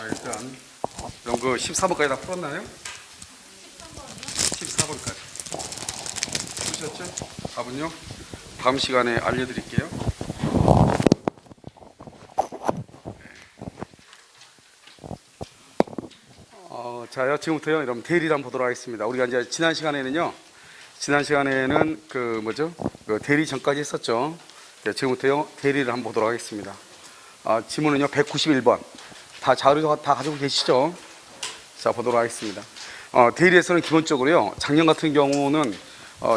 일단 그럼 그 14번까지 다 풀었나요? 14번까지 푸셨죠? 답은요? 다음 시간에 알려드릴게요. 자요, 지금부터요, 여러분 대리를 한번 보도록 하겠습니다. 우리가 이제 지난 시간에는 그 대리 전까지 했었죠. 네, 지금부터요 대리를 한번 보도록 하겠습니다. 지문은요 191번 다 자료 다 가지고 계시죠? 자, 보도록 하겠습니다. 대리에서는 기본적으로요, 작년 같은 경우는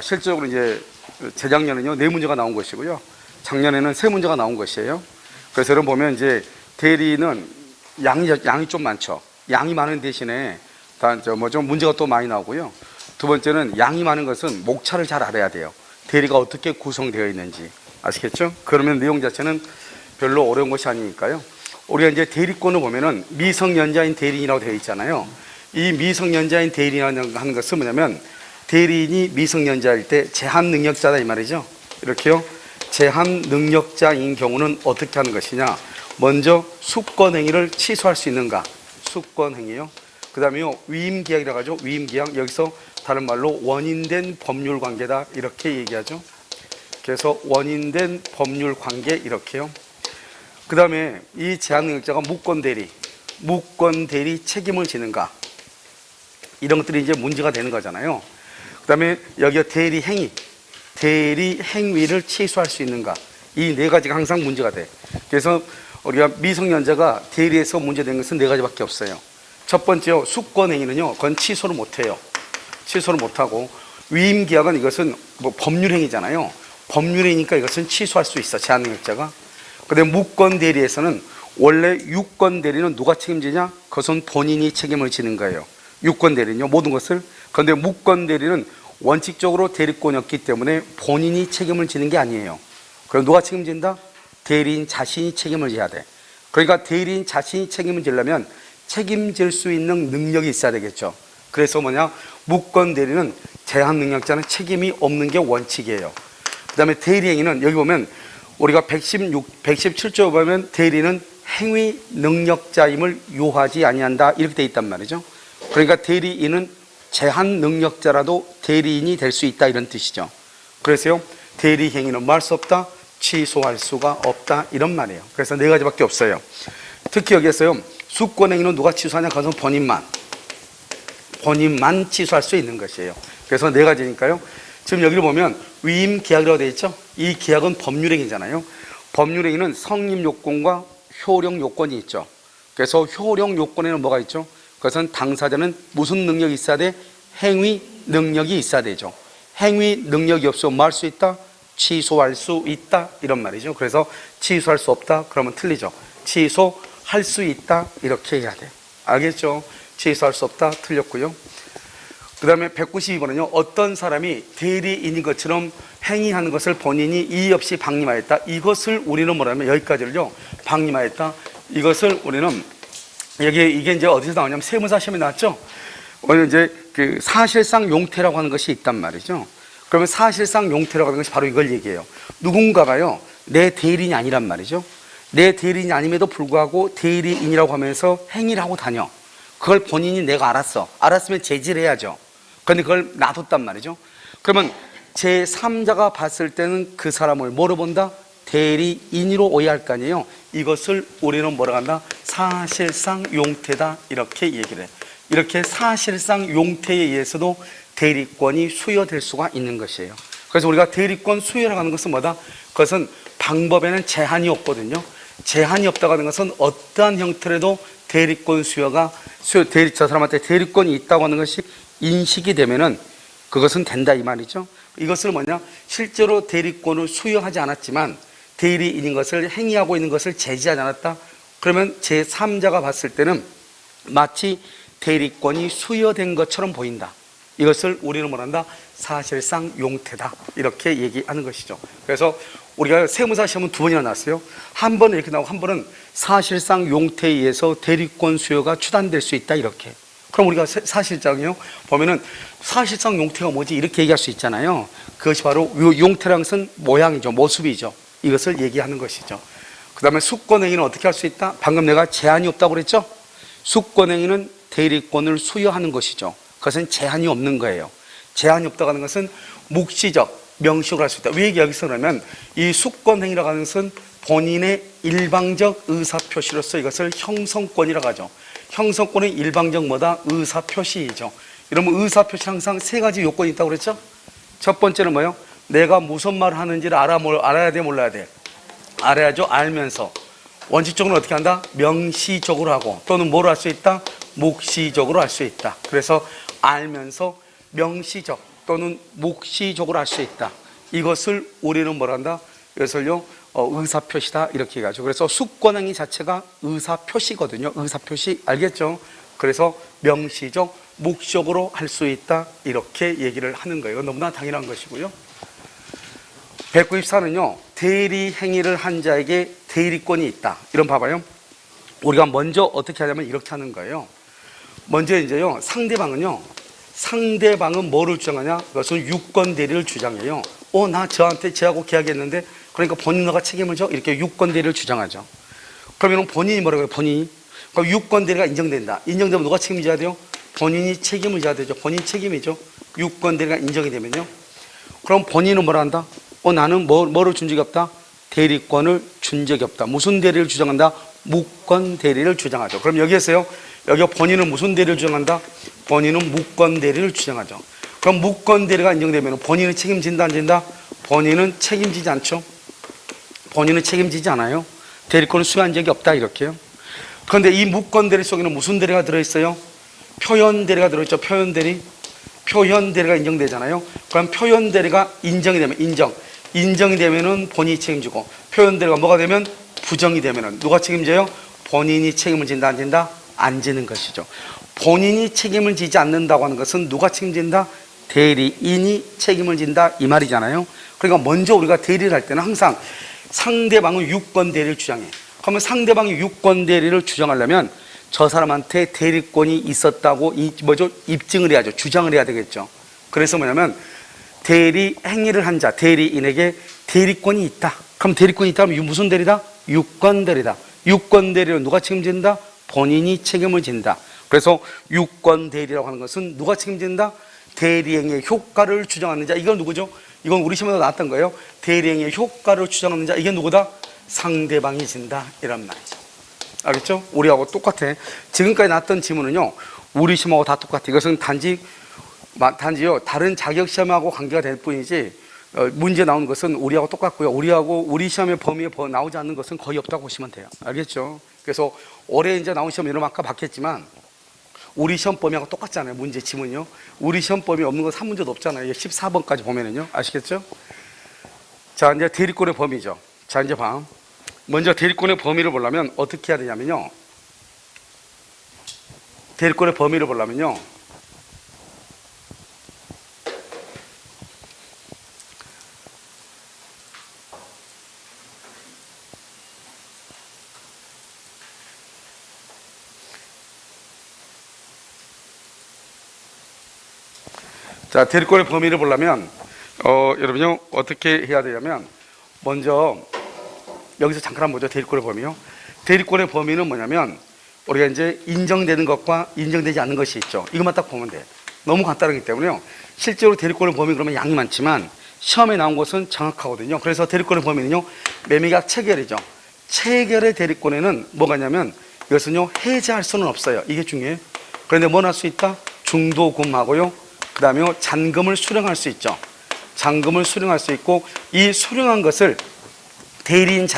실질적으로 이제 재작년에는요 4문제가 나온 것이고요, 작년에는 3문제가 나온 것이에요. 그래서 여러분 보면 이제 대리는 양이 좀 많죠. 양이 많은 대신에 문제가 또 많이 나오고요. 두 번째는 양이 많은 것은 목차를 잘 알아야 돼요. 대리가 어떻게 구성되어 있는지 아시겠죠? 그러면 내용 자체는 별로 어려운 것이 아니니까요. 우리가 이제 대리권을 보면은 미성년자인 대리인이라고 되어 있잖아요. 이 미성년자인 대리인이라는 하는 것은 뭐냐면, 대리인이 미성년자일 때 제한 능력자다 이 말이죠. 이렇게요. 제한 능력자인 경우는 어떻게 하는 것이냐? 먼저 수권행위를 취소할 수 있는가? 수권행위요. 그 다음에요, 위임계약이라고 하죠. 위임계약. 여기서 다른 말로 원인된 법률관계다 이렇게 얘기하죠. 그래서 원인된 법률관계 이렇게요. 그 다음에 이 제한능력자가 무권대리 책임을 지는가, 이런 것들이 이제 문제가 되는 거잖아요. 그 다음에 여기가 대리 행위를 취소할 수 있는가, 이 4가지가 항상 문제가 돼. 그래서 우리가 미성년자가 대리에서 문제된 것은 4가지밖에 없어요. 첫 번째요, 수권행위는요, 그건 취소를 못해요. 취소를 못하고, 위임계약은 이것은 법률행위잖아요. 법률행위니까 이것은 취소할 수 있어, 제한능력자가. 그런데 무권대리에서는 원래 유권대리는 누가 책임지냐? 그것은 본인이 책임을 지는 거예요. 유권대리는요, 모든 것을. 그런데 무권대리는 원칙적으로 대리권이 없기 때문에 본인이 책임을 지는 게 아니에요. 그럼 누가 책임진다? 대리인 자신이 책임을 져야 돼. 그러니까 대리인 자신이 책임을 지려면 책임질 수 있는 능력이 있어야 되겠죠. 그래서 무권대리는 제한능력자는 책임이 없는 게 원칙이에요. 그 다음에 대리행위는 여기 보면 우리가 117조 보면 대리는 행위 능력자임을 요하지 아니한다 이렇게 돼 있단 말이죠. 그러니까 대리인은 제한 능력자라도 대리인이 될 수 있다 이런 뜻이죠. 그래서요, 대리행위는 뭐 할 수 없다? 취소할 수가 없다 이런 말이에요. 그래서 4가지밖에 없어요. 특히 여기에서요, 수권행위는 누가 취소하냐? 그것은 본인만 취소할 수 있는 것이에요. 그래서 4가지니까요. 지금 여기를 보면 위임계약이라고 되어 있죠. 이 계약은 법률행위잖아요. 법률행위는 성립요건과 효력요건이 있죠. 그래서 효력요건에는 뭐가 있죠? 그것은 당사자는 무슨 능력이 있어야 돼? 행위 능력이 있어야 되죠. 행위 능력이 없으면 뭐 할 수 있다? 취소할 수 있다 이런 말이죠. 그래서 취소할 수 없다 그러면 틀리죠. 취소할 수 있다 이렇게 해야 돼. 알겠죠? 취소할 수 없다 틀렸고요. 그 다음에 192번은요, 어떤 사람이 대리인인 것처럼 행위하는 것을 본인이 이의 없이 방임하였다. 이것을 우리는 뭐라면, 여기까지를요, 방임하였다. 이것을 우리는 이게 이제 어디서 나오냐면 세무사 시험에 나왔죠. 오늘 이제 그 사실상 용태라고 하는 것이 있단 말이죠. 그러면 사실상 용태라고 하는 것이 바로 이걸 얘기해요. 누군가가요, 내 대리인이 아니란 말이죠. 내 대리인이 아님에도 불구하고 대리인이라고 하면서 행위를 하고 다녀. 그걸 본인이 내가 알았으면 제지를 해야죠. 그런데 그걸 놔뒀단 말이죠. 그러면 제3자가 봤을 때는 그 사람을 뭐로 본다? 대리인으로 오해할 거 아니에요. 이것을 우리는 뭐라고 한다? 사실상 용태다 이렇게 얘기를 해. 이렇게 사실상 용태에 의해서도 대리권이 수여될 수가 있는 것이에요. 그래서 우리가 대리권 수여라고 하는 것은 뭐다? 그것은 방법에는 제한이 없거든요. 제한이 없다고 하는 것은 어떠한 형태로도 대리권 저 사람한테 대리권이 있다고 하는 것이 인식이 되면은 그것은 된다 이 말이죠. 이것을 실제로 대리권을 수여하지 않았지만 대리인인 것을 행위하고 있는 것을 제지하지 않았다. 그러면 제3자가 봤을 때는 마치 대리권이 수여된 것처럼 보인다. 이것을 우리는 뭐란다? 사실상 용태다 이렇게 얘기하는 것이죠. 그래서 우리가 세무사 시험은 2번이나 나왔어요. 한 번은 이렇게 나오고 한 번은 사실상 용태에 의해서 대리권 수여가 추단될 수 있다 이렇게. 그럼 우리가 사실상이요 보면은 사실상 용태가 뭐지 이렇게 얘기할 수 있잖아요. 그것이 바로 용태라는 것은 모양이죠, 모습이죠. 이것을 얘기하는 것이죠. 그 다음에 수권행위는 어떻게 할 수 있다? 방금 내가 제한이 없다고 그랬죠. 수권행위는 대리권을 수여하는 것이죠. 그것은 제한이 없는 거예요. 제한이 없다고 하는 것은 묵시적, 명시적으로 할 수 있다. 왜 얘기하겠어? 그러면 이 수권행위라고 하는 것은 본인의 일방적 의사표시로서 이것을 형성권이라고 하죠. 형성권의 일방적 뭐다? 의사표시이죠. 이러면 의사표시 항상 세 가지 요건이 있다고 그랬죠? 첫 번째는 뭐예요? 내가 무슨 말을 하는지를 알아야 돼, 몰라야 돼? 알아야죠. 알면서. 원칙적으로 어떻게 한다? 명시적으로 하고, 또는 뭐로 할 수 있다? 묵시적으로 할 수 있다. 그래서 알면서 명시적 또는 묵시적으로 할 수 있다. 이것을 우리는 뭐라 한다? 이것을요, 의사표시다. 이렇게 얘기하죠. 그래서 수권행위 자체가 의사표시거든요. 의사표시. 알겠죠? 그래서 명시적, 묵시적으로 할 수 있다. 이렇게 얘기를 하는 거예요. 너무나 당연한 것이고요. 194는요, 대리 행위를 한 자에게 대리권이 있다. 이런 봐봐요. 우리가 먼저 어떻게 하냐면 이렇게 하는 거예요. 먼저 이제요, 상대방은 뭐를 주장하냐? 그것은 유권 대리를 주장해요. 나 저한테 쟤하고 계약했는데, 그러니까 본인 너가 책임을 져? 이렇게 유권 대리를 주장하죠. 그러면 본인이 뭐라고 해요? 본인이. 그럼 유권 대리가 인정된다. 인정되면 누가 책임져야 돼요? 본인이 책임을 져야 되죠. 본인 책임이죠. 유권 대리가 인정이 되면요. 그럼 본인은 뭐라 한다? 나는 뭐를 준 적이 없다? 대리권을 준 적이 없다. 무슨 대리를 주장한다? 무권 대리를 주장하죠. 그럼 여기에서요, 여기 본인은 무슨 대리를 주장한다? 본인은 무권 대리를 주장하죠. 그럼 무권 대리가 인정되면 본인은 책임진다, 안 진다? 본인은 책임지지 않죠. 본인은 책임지지 않아요. 대리권을 수여한 적이 없다, 이렇게요. 그런데 이 무권 대리 속에는 무슨 대리가 들어있어요? 표현 대리가 들어있죠. 표현 대리. 표현 대리가 인정되잖아요. 그럼 표현 대리가 인정이 되면 인정이 되면은 본인이 책임지고, 표현 대리가 뭐가 되면 부정이 되면은 누가 책임져요? 본인이 책임을 진다, 안 진다? 안 지는 것이죠. 본인이 책임을 지지 않는다고 하는 것은 누가 책임진다? 대리인이 책임을 진다, 이 말이잖아요. 그러니까 먼저 우리가 대리를 할 때는 항상 상대방은 유권 대리를 주장해. 그러면 상대방이 유권 대리를 주장하려면 저 사람한테 대리권이 있었다고 입증을 해야죠. 주장을 해야 되겠죠. 그래서 뭐냐면 대리 행위를 한 자, 대리인에게 대리권이 있다. 그럼 대리권이 있다 하면 무슨 대리다? 유권 대리다. 유권 대리를 누가 책임진다? 본인이 책임을 진다. 그래서 유권 대리라고 하는 것은 누가 책임진다? 대리행위의 효과를 주장하는 자. 이건 누구죠? 이건 우리 시험에도 나왔던 거예요. 대리행위의 효과를 주장하는 자. 이게 누구다? 상대방이 진다. 이런 말이죠. 알겠죠? 우리하고 똑같아. 지금까지 나왔던 지문은요, 우리 시험하고 다 똑같아. 이것은 단지요, 다른 자격 시험하고 관계가 될 뿐이지, 문제 나오는 것은 우리하고 똑같고요. 우리 시험의 범위에 나오지 않는 것은 거의 없다고 보시면 돼요. 알겠죠? 그래서 올해 이제 나온 시험 여러분 아까 봤겠지만, 우리 시험 범위하고 똑같잖아요. 문제 지문이요. 우리 시험 범위 없는 건 3문제도 없잖아요. 14번까지 보면은요. 아시겠죠? 자, 이제 대리권의 범위죠. 자, 이제 봐. 먼저 대리권의 범위를 보려면 어떻게 해야 되냐면요. 대리권의 범위를 보려면요. 자, 대리권의 범위를 보려면 여러분요, 어떻게 해야 되냐면 먼저 여기서 잠깐 한번 보죠. 대리권의 범위요. 대리권의 범위는 뭐냐면 우리가 이제 인정되는 것과 인정되지 않는 것이 있죠. 이것만 딱 보면 돼. 너무 간단하기 때문에요. 실제로 대리권의 범위 그러면 양이 많지만 시험에 나온 것은 정확하거든요. 그래서 대리권의 범위는요, 매매계약 체결이죠. 체결의 대리권에는 뭐가 있냐면 이것은요, 해제할 수는 없어요. 이게 중요해요. 그런데 뭘 할 수 있다? 중도금하고요, 그 다음에 잔금을 수령할 수 있죠. 잔금을 수령할 수 있고, 이 수령한 것을 대리인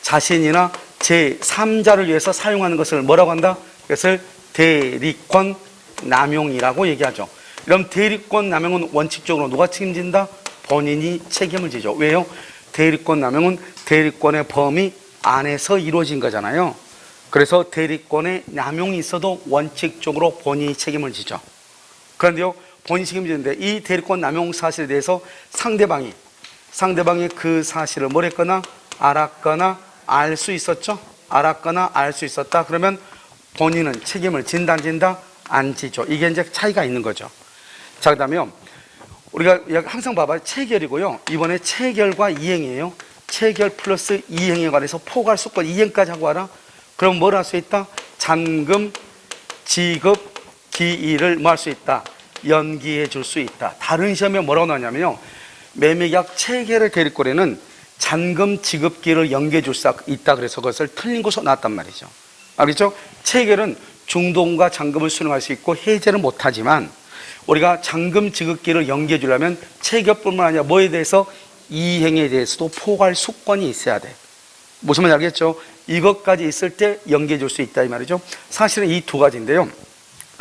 자신이나 제3자를 위해서 사용하는 것을 뭐라고 한다? 이것을 대리권 남용이라고 얘기하죠. 그럼 대리권 남용은 원칙적으로 누가 책임진다? 본인이 책임을 지죠. 왜요? 대리권 남용은 대리권의 범위 안에서 이루어진 거잖아요. 그래서 대리권의 남용이 있어도 원칙적으로 본인이 책임을 지죠. 그런데요, 본인이 책임지는데 이 대리권 남용 사실에 대해서 상대방이 그 사실을 뭘 했거나 알았거나 알 수 있었죠? 알았거나 알 수 있었다. 그러면 본인은 책임을 진다, 안 진다? 안 지죠. 이게 이제 차이가 있는 거죠. 자, 그 다음에 우리가 항상 봐봐요. 체결이고요. 이번에 체결과 이행이에요. 체결 플러스 이행에 관해서 포괄, 수권, 이행까지 하고 와라. 그럼 뭘 할 수 있다? 잔금, 지급 기일을 뭐 할 수 있다? 연기해 줄 수 있다. 다른 시험에 뭐라고 나오냐면요, 매매계약 체결의 대리권에는 잔금 지급기를 연기해 줄 수 있다. 그래서 그것을 틀린 것으로 나왔단 말이죠. 알겠죠? 체결은 중도금과 잔금을 수령할 수 있고 해제는 못하지만, 우리가 잔금 지급기를 연기해 주려면 체결뿐만 아니라 뭐에 대해서, 이행에 대해서도 포괄 수권이 있어야 돼. 무슨 말인지 알겠죠? 이것까지 있을 때 연기해 줄 수 있다 이 말이죠. 사실은 이 두 가지인데요,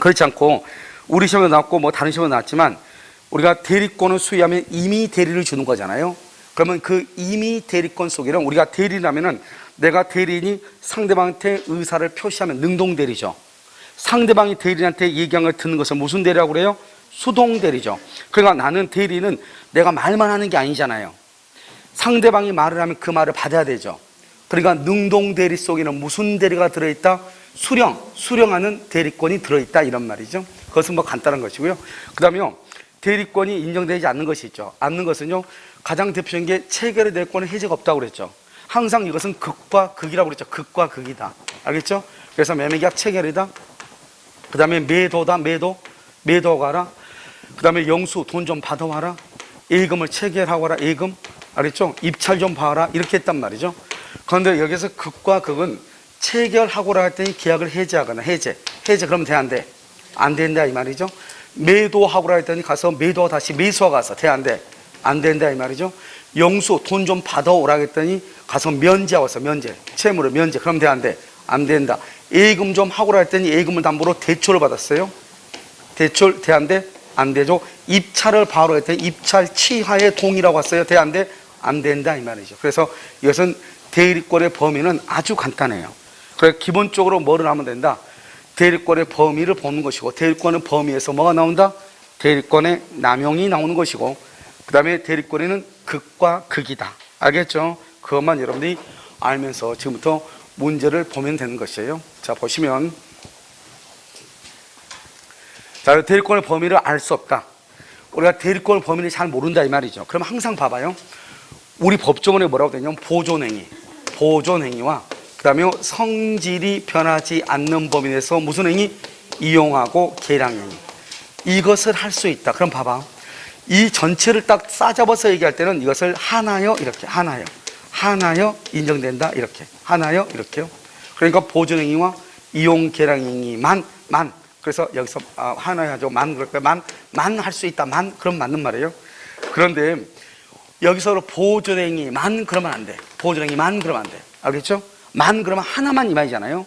그렇지 않고 우리 시험에 나왔고 뭐 다른 시험에 나왔지만, 우리가 대리권을 수여하면 임의 대리를 주는 거잖아요. 그러면 그 임의 대리권 속에는, 우리가 대리라면은 내가 대리인이 상대방한테 의사를 표시하면 능동대리죠. 상대방이 대리인한테 얘기한 걸 듣는 것을 무슨 대리라고 그래요? 수동대리죠. 그러니까 나는 대리는 내가 말만 하는 게 아니잖아요. 상대방이 말을 하면 그 말을 받아야 되죠. 그러니까 능동대리 속에는 무슨 대리가 들어있다? 수령하는 대리권이 들어있다 이런 말이죠. 그것은 뭐 간단한 것이고요. 그 다음에요, 대리권이 인정되지 않는 것이 있죠. 않는 것은요, 가장 대표적인 게 체결의 대리권은 해제가 없다고 그랬죠. 항상 이것은 극과 극이라고 그랬죠. 극과 극이다. 알겠죠? 그래서 매매계약 체결이다. 그 다음에 매도다. 매도하고 하라. 그 다음에 영수, 돈 좀 받아와라. 예금을 체결하고 하라. 예금. 알겠죠? 입찰 좀 봐라. 이렇게 했단 말이죠. 그런데 여기서 극과 극은 체결하고라 했더니 계약을 해제하거나 해제 그러면 돼, 안 돼? 안 된다 이 말이죠. 매도하고라 했더니 가서 매도하고 다시 매수하고 가서 돼, 안 돼? 안 된다 이 말이죠. 영수, 돈 좀 받아오라 했더니 가서 면제하고 와서 채무를 면제, 그럼 돼, 안 돼? 안 된다. 예금 좀 하고라 했더니 예금을 담보로 대출을 받았어요. 대출 돼, 안 돼? 안 되죠. 입찰을 바로 했더니 입찰 취하에 동의라고 왔어요. 돼, 안 돼? 안 된다 이 말이죠. 그래서 이것은 대리권의 범위는 아주 간단해요. 그래서 기본적으로 뭐를 하면 된다? 대리권의 범위를 보는 것이고, 대리권의 범위에서 뭐가 나온다? 대리권의 남용이 나오는 것이고, 그 다음에 대리권에는 극과 극이다. 알겠죠? 그것만 여러분들이 알면서 지금부터 문제를 보면 되는 것이에요. 자, 보시면, 자, 대리권의 범위를 알 수 없다. 우리가 대리권의 범위를 잘 모른다 이 말이죠. 그럼 항상 봐봐요. 우리 법조문에 뭐라고 되냐면 보존행위와 그 다음에 성질이 변하지 않는 범위 내에서 무슨 행위? 이용하고 계량행위. 이것을 할 수 있다. 그럼 봐봐. 이 전체를 딱 싸잡아서 얘기할 때는 이것을 하나여 이렇게, 하나여 인정된다 이렇게, 하나여 이렇게요. 그러니까 보존행위와 이용 계량행위만 그래서 여기서 하나여 하죠. 그럴까요? 만 할 수 있다. 그럼 맞는 말이에요. 그런데 여기서 보존행위만 그러면 안 돼. 보존행위만 그러면 안 돼. 알겠죠? 그러면 하나만 이 말이잖아요.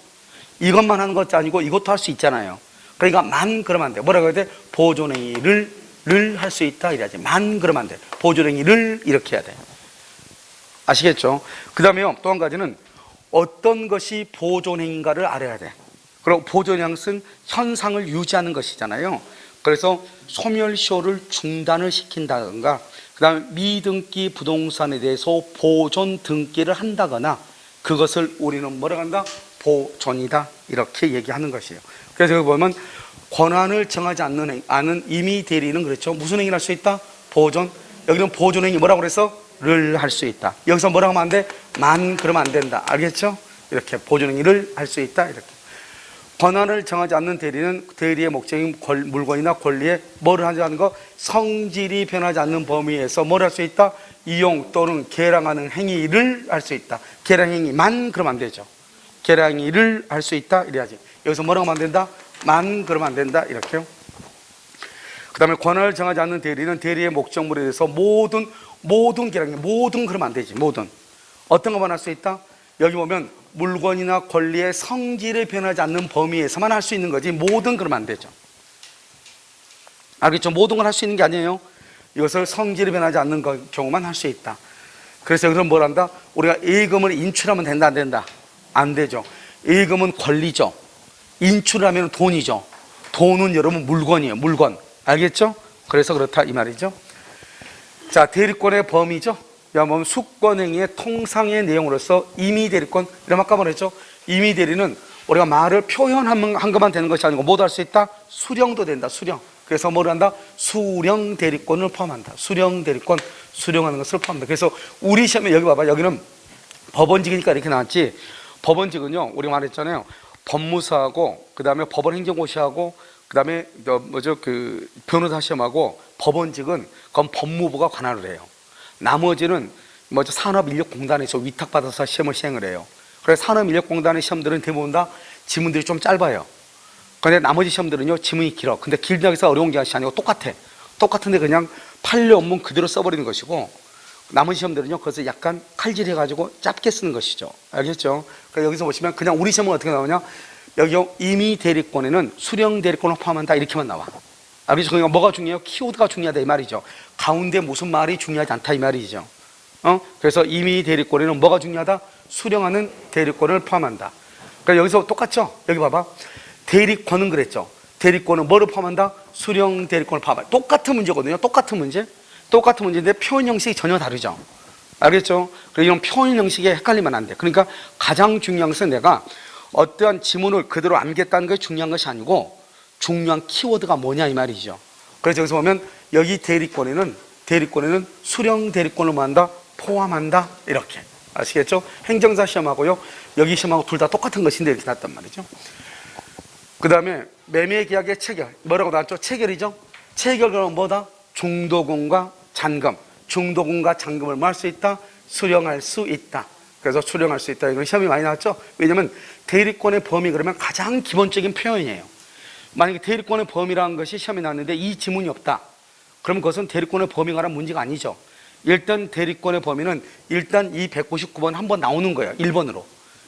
이것만 하는 것도 아니고 이것도 할 수 있잖아요. 그러니까 그러면 안 돼. 뭐라고 해야 돼? 보존행위를 할 수 있다 이래야지. 그러면 안 돼. 보존행위를 이렇게 해야 돼. 아시겠죠? 그 다음에 또 한 가지는 어떤 것이 보존행위인가를 알아야 돼. 그리고 보존행위는 현상을 유지하는 것이잖아요. 그래서 소멸시효를 중단을 시킨다든가, 그 다음에 미등기 부동산에 대해서 보존 등기를 한다거나, 그것을 우리는 뭐라고 한다? 보존이다 이렇게 얘기하는 것이에요. 그래서 여기 보면 권한을 정하지 않는 임의 대리는 그렇죠. 무슨 행위를 할 수 있다? 보존. 여기는 보존행위 뭐라고 그래서? 를 할 수 있다. 여기서 뭐라고 하면 안 돼? 그러면 안 된다. 알겠죠? 이렇게 보존행위를 할 수 있다 이렇게. 권한을 정하지 않는 대리는 대리의 목적인 물건이나 권리에 뭐를 하지 않는 거? 성질이 변하지 않는 범위에서 뭘 할 수 있다? 이용 또는 계량하는 행위를 할 수 있다. 계량행위만 그러면 안 되죠. 계량행위를 할 수 있다 이래야지. 여기서 뭐라고 하면 안 된다? 그러면 안 된다 이렇게요. 그 다음에 권한을 정하지 않는 대리는 대리의 목적물에 대해서 모든 계량행위, 모든 그러면 안 되지. 모든 어떤 것만 할 수 있다? 여기 보면 물건이나 권리의 성질이 변하지 않는 범위에서만 할 수 있는 거지, 모든 그러면 안 되죠. 알겠죠? 모든 걸 할 수 있는 게 아니에요. 이것을 성질이 변하지 않는 경우만 할 수 있다. 그래서 그럼 뭘 한다? 우리가 예금을 인출하면 된다, 안 된다? 안 되죠. 예금은 권리죠. 인출하면 돈이죠. 돈은 여러분 물건이에요. 물건. 알겠죠? 그래서 그렇다 이 말이죠. 자, 대리권의 범위죠. 보면 수권행위의 통상의 내용으로서 임의대리권, 이런 아까 말했죠. 임의대리는 우리가 말을 표현한 것만 되는 것이 아니고 뭐도 할 수 있다? 수령도 된다. 수령. 그래서 뭐를 한다? 수령대리권을 포함한다. 수령대리권, 수령하는 것을 포함한다. 그래서 우리 시험에 여기 봐봐. 여기는 법원직이니까 이렇게 나왔지. 법원직은요, 우리가 말했잖아요. 법무사하고 그다음에 법원행정고시하고 그다음에 그 변호사 시험하고 법원직은 그건 법무부가 관할을 해요. 나머지는 산업인력공단에서 위탁받아서 시험을 시행을 해요. 그래서 산업인력공단의 시험들은 대부분 다 지문들이 좀 짧아요. 근데 나머지 시험들은요 지문이 길어. 근데 길다고 해서 어려운 게 아니고 똑같은데 그냥 판례 원문 그대로 써버리는 것이고, 나머지 시험들은요 그것을 약간 칼질해가지고 짧게 쓰는 것이죠. 알겠죠? 그러니까 여기서 보시면 그냥 우리 시험은 어떻게 나오냐, 여기 임의 대리권에는 수령 대리권을 포함한다 이렇게만 나와. 알겠죠? 그러니까 뭐가 중요해요? 키워드가 중요하다 이 말이죠. 가운데 무슨 말이 중요하지 않다 이 말이죠. 그래서 임의 대리권에는 뭐가 중요하다? 수령하는 대리권을 포함한다. 그러니까 여기서 똑같죠? 여기 봐봐. 대리권은 그랬죠. 대리권은 뭐를 포함한다? 수령 대리권을 포함한다. 똑같은 문제거든요. 똑같은 문제인데 표현 형식이 전혀 다르죠. 알겠죠? 그래서 이런 표현 형식에 헷갈리면 안 돼. 그러니까 가장 중요한 것은 내가 어떠한 지문을 그대로 암겠다는 것이 중요한 것이 아니고 중요한 키워드가 뭐냐 이 말이죠. 그래서 여기서 보면 여기 대리권에는 수령 대리권을 포함한다 이렇게. 아시겠죠? 행정사 시험하고요 여기 시험하고 둘 다 똑같은 것인데 이렇게 났단 말이죠. 그 다음에 매매계약의 체결 뭐라고 나왔죠? 체결이죠. 체결은 뭐다? 중도금과 잔금. 중도금과 잔금을 뭐 할 수 있다? 수령할 수 있다. 그래서 수령할 수 있다. 이건 시험이 많이 나왔죠. 왜냐하면 대리권의 범위 그러면 가장 기본적인 표현이에요. 만약에 대리권의 범위라는 것이 시험에 나왔는데 이 지문이 없다, 그럼 그것은 대리권의 범위가 관한 문제가 아니죠. 일단 대리권의 범위는 일단 이 199번 한번 나오는 거예요. 1번으로.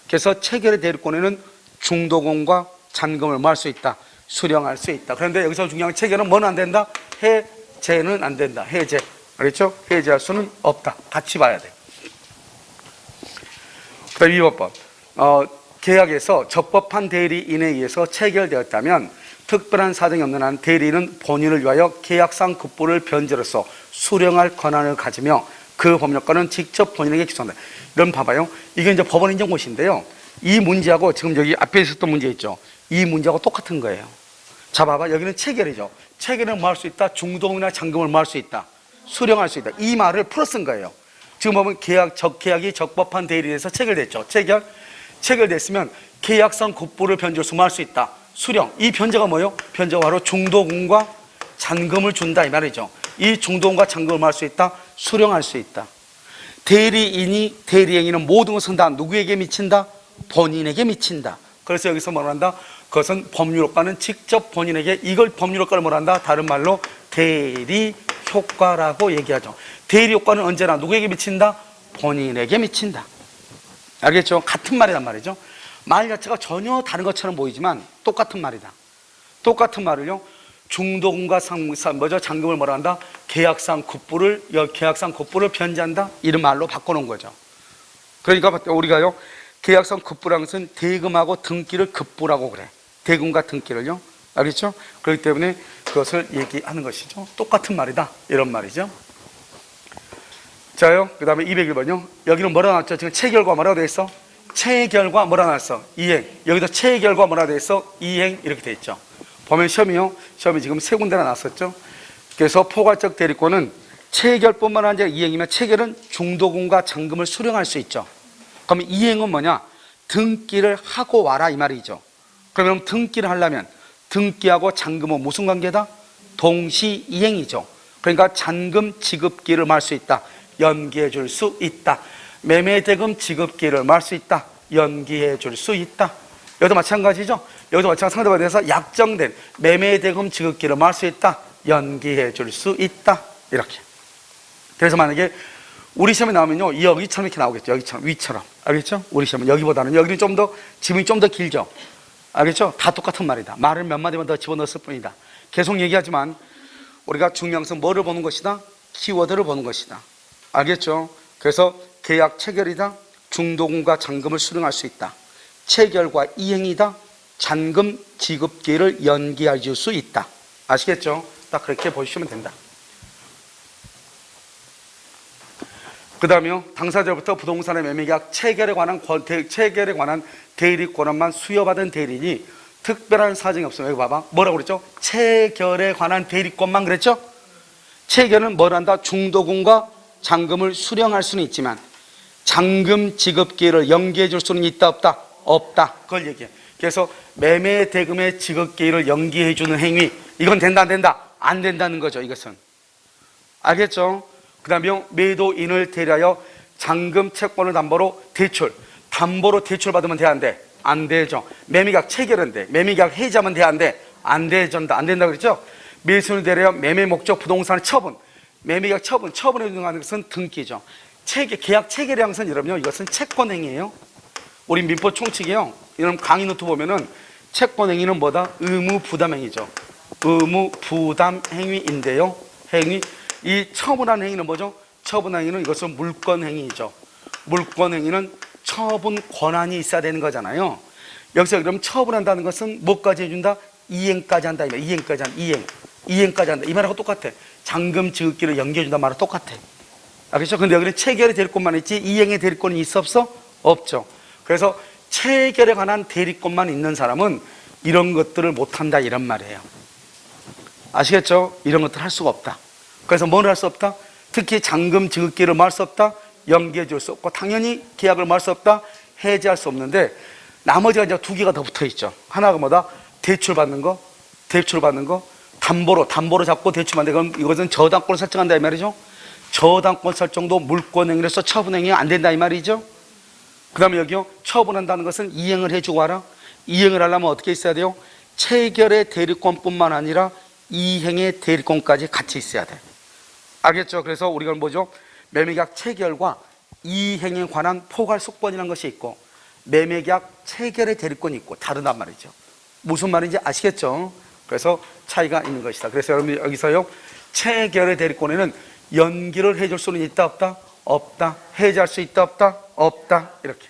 그래서 체결의 대리권에는 중도금과 잔금을 뭐 할 수 있다? 수령할 수 있다. 그런데 여기서 중요한 체결은 뭐는 안 된다? 해제는 안 된다. 해제. 알겠죠? 해제할 수는 없다. 같이 봐야 돼. 그 다음 2번. 계약에서 적법한 대리인에 의해서 체결되었다면 특별한 사정이 없는 한 대리인은 본인을 위하여 계약상 급부를 변제로서 수령할 권한을 가지며 그 법률권은 직접 본인에게 기소한다. 이런 봐봐요. 이게 이제 법원행정고시인데요. 이 문제하고 지금 여기 앞에 있었던 문제 있죠. 이 문제하고 똑같은 거예요. 자, 봐봐. 여기는 체결이죠. 체결은 뭐 할 수 있다? 중도금이나 잔금을 뭐 할 수 있다? 수령할 수 있다. 이 말을 풀어 쓴 거예요. 지금 보면 계약이 적법한 대리인에서 체결됐죠. 체결됐으면 계약상 급부를 변제로서 뭐 할 수 있다? 수령. 이 변제가 뭐예요? 변제가 바로 중도금과 잔금을 준다 이 말이죠. 이 중도금과 잔금을 뭐 할 수 있다? 수령할 수 있다. 대리행위는 모든 것은 다 누구에게 미친다? 본인에게 미친다. 그래서 여기서 뭐라 한다? 그것은 법률효과는 직접 본인에게, 이걸 법률효과를 뭐라 한다? 다른 말로 대리효과라고 얘기하죠. 대리효과는 언제나 누구에게 미친다? 본인에게 미친다. 알겠죠? 같은 말이란 말이죠. 말 자체가 전혀 다른 것처럼 보이지만 똑같은 말이다. 똑같은 말을요 중도금과 잔금을 뭐라 한다? 계약상 급부를 변제한다. 이런 말로 바꿔놓은 거죠. 그러니까 우리가요 계약상 급부라는 것은 대금하고 등기를 급부라고 그래. 대금과 등기를요. 알겠죠? 그렇기 때문에 그것을 얘기하는 것이죠. 똑같은 말이다. 이런 말이죠. 자요. 그 다음에 201번요. 여기는 뭐라 나왔죠? 지금 체결과 뭐라고 돼 있어? 체결과 뭐라 나왔어? 이행. 여기도 체결과 뭐라 돼 있어? 이행. 이렇게 돼 있죠. 보면 시험이 지금 세 군데나 나왔었죠. 그래서 포괄적 대리권은 체결뿐만 아니라 이행이면 체결은 중도금과 잔금을 수령할 수 있죠. 그러면 이행은 뭐냐? 등기를 하고 와라 이 말이죠. 그러면 등기를 하려면 등기하고 잔금은 무슨 관계다? 동시 이행이죠. 그러니까 잔금 지급기를 말 수 있다. 연기해 줄 수 있다. 매매대금 지급기를 말 수 있다. 연기해 줄 수 있다. 여기도 마찬가지죠. 여기도 마찬가지 상대방에 대해서 약정된 매매대금 지급기를 말 수 있다. 연기해 줄 수 있다. 이렇게. 그래서 만약에 우리 시험에 나오면요 여기처럼 이렇게 나오겠죠. 여기처럼 위처럼. 알겠죠? 우리 시험은 여기보다는 여기는 좀 더 지문이 좀 더 길죠. 알겠죠? 다 똑같은 말이다. 말을 몇 마디만 더 집어넣었을 뿐이다. 계속 얘기하지만 우리가 중요한 것은 뭐를 보는 것이다? 키워드를 보는 것이다. 알겠죠? 그래서 계약 체결이다. 중도금과 잔금을 수령할 수 있다. 체결과 이행이다. 잔금 지급기를 연기해 줄 수 있다. 아시겠죠? 딱 그렇게 보시면 된다. 그 다음에요 당사자로부터 부동산의 매매계약 체결에 관한 대리권한만 수여받은 대리인이 특별한 사정이 없으면 여기 봐봐 뭐라고 그랬죠? 체결에 관한 대리권만 그랬죠? 체결은 뭘 한다? 중도금과 잔금을 수령할 수는 있지만 잔금 지급기를 연기해 줄 수는 있다 없다? 없다. 그걸 얘기해. 그래서 매매 대금의 지급기일을 연기해주는 행위, 이건 된다 안 된다? 안 된다는 거죠. 이것은 알겠죠? 그 다음에 매도인을 대리하여 잔금 채권을 담보로 대출 받으면 돼 안 돼? 안 되죠. 매매계약 체결은 돼. 매매계약 해지하면 돼 안 돼? 안 되전다. 안 된다 그랬죠? 매수인을 대리하여 매매 목적 부동산의 처분, 매매계약 처분해 주는 것은 등기죠. 계약 체결의 항선 여러분요, 이것은 채권행위예요. 우리 민법 총칙이요. 여러분 강의 노트 보면은 채권행위는 뭐다? 의무부담행위죠. 의무부담행위인데요. 이 처분하는 행위는 뭐죠? 처분행위는 이것은 물권행위죠. 물권행위는 처분 권한이 있어야 되는 거잖아요. 여기서 그럼 처분한다는 것은 뭐까지 해준다? 이행까지 한다. 이행까지 한다. 이행까지 한다. 이 말하고 똑같아. 잔금 지급기를 연기해준다 말하고 똑같아. 그렇죠? 근데 여기는 체결의 대리권만 있지 이행의 대리권이 있어 없어? 없죠. 그래서 체결에 관한 대리권만 있는 사람은 이런 것들을 못한다 이런 말이에요. 아시겠죠? 이런 것들 할 수가 없다. 그래서 뭘 할 수 없다? 특히 잔금 지급기를 말 수 없다. 연기해 줄 수 없고 당연히 계약을 말 수 없다. 해지할 수 없는데 나머지가 이제 두 개가 더 붙어 있죠. 하나가 뭐다? 대출 받는 거, 담보로 잡고 대출 받는 거. 그럼 이것은 저당권을 설정한다 이 말이죠. 저당권 설정도 물권행위로서 처분행위가 안 된다 이 말이죠. 그 다음에 여기요, 처분한다는 것은 이행을 해주고 하라. 이행을 하려면 어떻게 있어야 돼요? 체결의 대리권뿐만 아니라 이행의 대리권까지 같이 있어야 돼. 알겠죠? 그래서 우리가 뭐죠? 매매계약 체결과 이행에 관한 포괄 속건이라는 것이 있고 매매계약 체결의 대리권이 있고 다르단 말이죠. 무슨 말인지 아시겠죠? 그래서 차이가 있는 것이다. 그래서 여러분 여기서요, 체결의 대리권에는 연기를 해줄 수는 있다 없다? 없다. 해지할 수 있다 없다? 없다. 이렇게.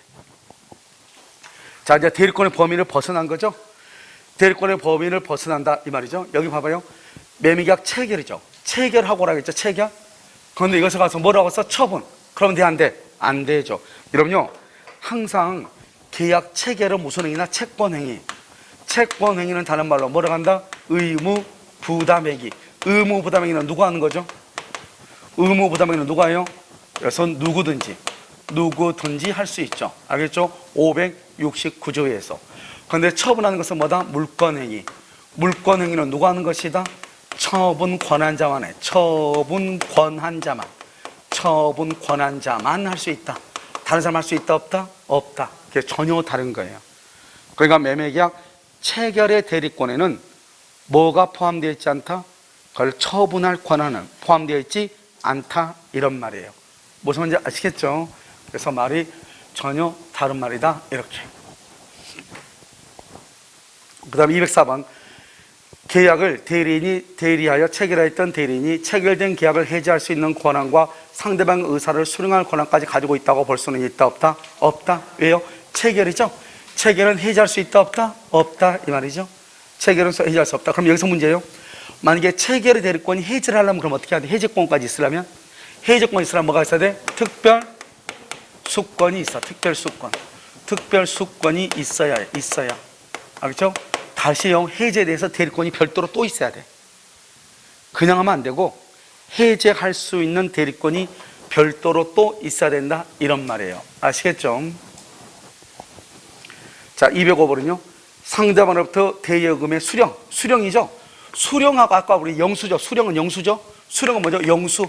자, 이제 대리권의 범위를 벗어난 거죠. 대리권의 범위를 벗어난다 이 말이죠. 여기 봐봐요. 매매계약 체결이죠. 체결하고 라겠죠. 체결. 그런데 이것을 가서 뭐라고 써? 처분. 그러면 돼 안 돼? 안 되죠. 여러분요, 항상 계약 체결은 무슨 행위나 채권행위. 채권행위는 다른 말로 뭐라고 한다? 의무부담행위. 의무부담행위는 누가 하는 거죠? 의무부담행위는 누가 해요? 그래서 누구든지 할 수 있죠. 알겠죠? 569조에서. 그런데 처분하는 것은 뭐다? 물권행위. 물권행위는 누가 하는 것이다? 처분 권한자만 해. 처분 권한자만 할 수 있다. 다른 사람 할 수 있다 없다? 없다. 그게 전혀 다른 거예요. 그러니까 매매계약 체결의 대리권에는 뭐가 포함되어 있지 않다? 그걸 처분할 권한은 포함되어 있지 않다 이런 말이에요. 무슨 말인지 아시겠죠? 그래서 말이 전혀 다른 말이다 이렇게. 그 다음에 204번 계약을 대리인이 대리하여 체결했던 대리인이 체결된 계약을 해지할 수 있는 권한과 상대방의 의사를 수령할 권한까지 가지고 있다고 볼 수는 있다 없다? 없다. 왜요? 체결이죠. 체결은 해지할 수 있다 없다? 없다 이 말이죠. 체결은 해지할 수 없다. 그럼 여기서 문제예요. 만약에 체결의 대리권이 해지를 하려면 그럼 어떻게 해야 돼? 해지권까지 있으려면? 해지권이 있으려면 뭐가 있어야 돼? 특별수권이 있어. 특별수권이 있어야. 알겠죠? 다시요, 해제에 대해서 대리권이 별도로 또 있어야 돼. 그냥 하면 안 되고 해제할 수 있는 대리권이 별도로 또 있어야 된다 이런 말이에요. 아시겠죠? 자, 205번은요 상대방으로부터 대여금의 수령이죠. 수령하고 아까 우리 영수죠. 수령은 영수죠. 수령은 뭐죠? 영수.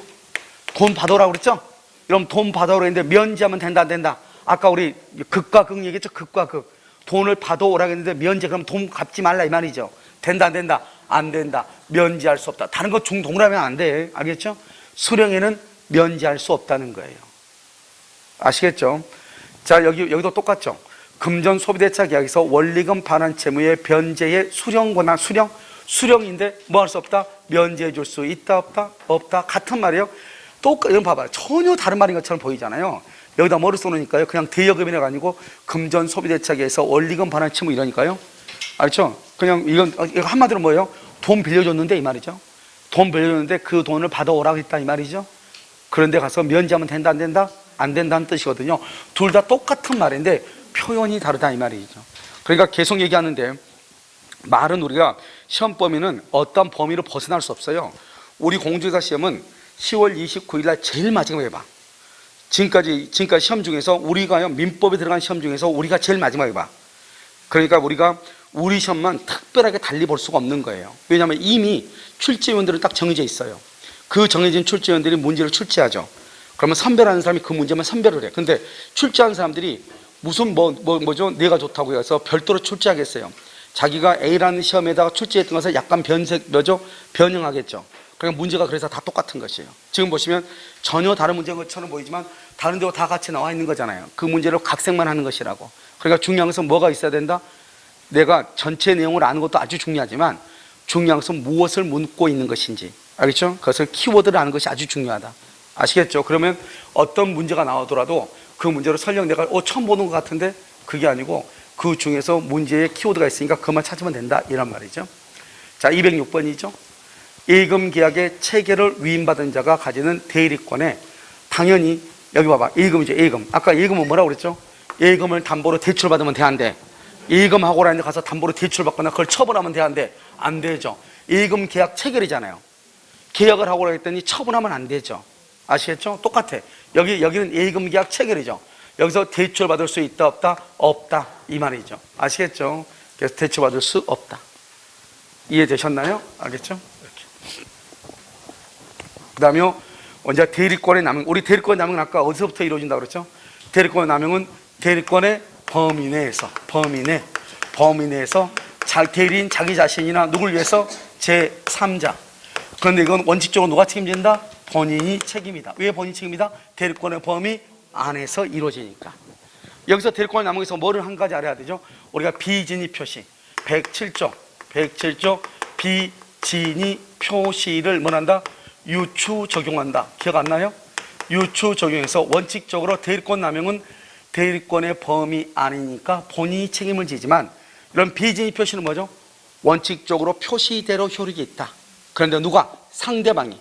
돈 받아오라고 그랬죠? 그럼 돈 받아오라고 했는데 면제하면 된다 안 된다? 아까 우리 극과 극 얘기했죠. 극과 극. 돈을 받아오라고 했는데 면제, 그럼 돈 갚지 말라 이 말이죠. 된다 안 된다? 안 된다. 면제할 수 없다. 다른 거 중동그라면 안 돼. 알겠죠? 수령에는 면제할 수 없다는 거예요. 아시겠죠? 자, 여기도 똑같죠. 금전 소비대차 계약에서 원리금 반환 채무의 변제의 수령 권한, 수령인데 뭐 할 수 없다? 면제해 줄 수 있다 없다? 없다. 같은 말이에요. 이건 봐봐요. 전혀 다른 말인 것처럼 보이잖아요. 여기다 뭐를 써놓으니까요. 그냥 대여금이라가 아니고 금전 소비대차계에서 원리금 반환 채무 이러니까요. 알죠? 그냥 이건 한마디로 뭐예요? 돈 빌려줬는데 이 말이죠. 돈 빌려줬는데 그 돈을 받아오라고 했다 이 말이죠. 그런데 가서 면제하면 된다 안 된다? 안 된다는 뜻이거든요. 둘 다 똑같은 말인데 표현이 다르다 이 말이죠. 그러니까 계속 얘기하는데 말은 우리가 시험 범위는 어떤 범위로 벗어날 수 없어요. 우리 공중사 시험은 10월 29일 날 제일 마지막에 봐. 지금까지 시험 중에서 우리가요, 민법에 들어간 시험 중에서 우리가 제일 마지막에 봐. 그러니까 우리가 우리 시험만 특별하게 달리 볼 수가 없는 거예요. 왜냐하면 이미 출제위원들은 딱 정해져 있어요. 그 정해진 출제위원들이 문제를 출제하죠. 그러면 선별하는 사람이 그 문제만 선별을 해. 근데 출제하는 사람들이 무슨 뭐죠? 내가 좋다고 해서 별도로 출제하겠어요. 자기가 A라는 시험에다가 출제했던 것을 약간 변형하겠죠. 그러니까 문제가 그래서 다 똑같은 것이에요. 지금 보시면 전혀 다른 문제인 것처럼 보이지만 다른 데와 다 같이 나와 있는 거잖아요. 그 문제를 각색만 하는 것이라고. 그러니까 중요한 것은 뭐가 있어야 된다? 내가 전체 내용을 아는 것도 아주 중요하지만 중요한 것은 무엇을 묻고 있는 것인지. 알겠죠? 그것을 키워드를 아는 것이 아주 중요하다. 아시겠죠? 그러면 어떤 문제가 나오더라도 그 문제로 설령 내가 처음 보는 것 같은데 그게 아니고 그 중에서 문제에 키워드가 있으니까 그만 찾으면 된다. 이란 말이죠. 자, 206번이죠. 예금계약의 체계를 위임받은 자가 가지는 대리권에 당연히 여기 봐봐. 예금이죠. 예금. 아까 예금은 뭐라고 그랬죠? 예금을 담보로 대출받으면 돼, 안 돼? 예금하고라는 데 가서 담보로 대출받거나 그걸 처분하면 돼, 안 돼? 안 되죠. 예금 계약 체결이잖아요. 계약을 하고 했더니 처분하면 안 되죠. 아시겠죠? 똑같아. 여기는 예금 계약 체결이죠. 여기서 대출받을 수 있다, 없다? 없다. 이 말이죠. 아시겠죠? 그래서 대출받을 수 없다. 이해되셨나요? 알겠죠? 이렇게. 그 다음에 먼저 대리권의 남용. 우리 대리권의 남용은 아까 어디서부터 이루어진다고 그랬죠? 대리권의 남용은 대리권의 범위 내에서 대리인 자기 자신이나 누굴 위해서 제3자. 그런데 이건 원칙적으로 누가 책임진다? 본인이 책임이다. 왜 본인이 책임이다? 대리권의 범위 안에서 이루어지니까. 여기서 대리권의 남용에서 뭐를 한 가지 알아야 되죠? 우리가 비진입 표시 107조 비진입 표시를 뭐한다? 유추 적용한다. 기억 안 나요? 유추 적용해서 원칙적으로 대리권 남용은 대리권의 범위 아니니까 본인이 책임을 지지만 이런 비진입 표시는 뭐죠? 원칙적으로 표시대로 효력이 있다. 그런데 누가? 상대방이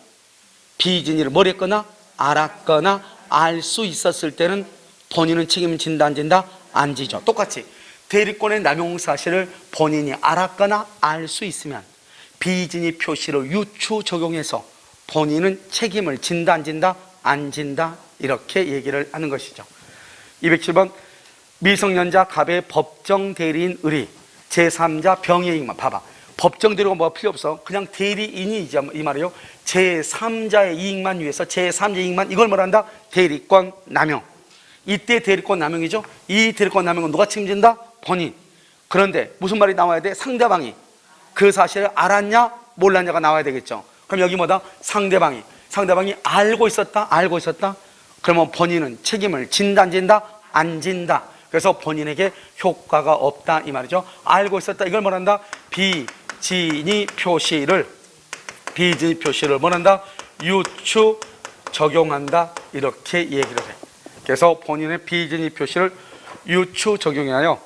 비진입을 뭘 했거나 알았거나 알 수 있었을 때는 본인은 책임을 진다, 안 진다? 안 지죠. 똑같이 대리권의 남용 사실을 본인이 알았거나 알 수 있으면 비진입 표시를 유추 적용해서 본인은 책임을 진다, 안 진다? 안 진다. 이렇게 얘기를 하는 것이죠. 207번 미성년자 갑의 법정 대리인 의리 제3자 병해이익만. 봐봐. 법정 대리가 뭐 필요 없어. 그냥 대리인이 이 말이에요. 제3자의 이익만 위해서 제3자 이익만, 이걸 뭐란다? 대리권 남용. 이때 대리권 남용이죠. 이 대리권 남용은 누가 책임진다? 본인. 그런데 무슨 말이 나와야 돼? 상대방이 그 사실을 알았냐 몰랐냐가 나와야 되겠죠. 그럼 여기 뭐다? 상대방이 알고 있었다. 그러면 본인은 책임을 진다, 안 진다? 안 진다. 그래서 본인에게 효과가 없다 이 말이죠. 알고 있었다. 이걸 뭐란다? 비진입 표시를 뭐란다? 유추 적용한다. 이렇게 얘기를 해. 그래서 본인의 비진입 표시를 유추 적용하여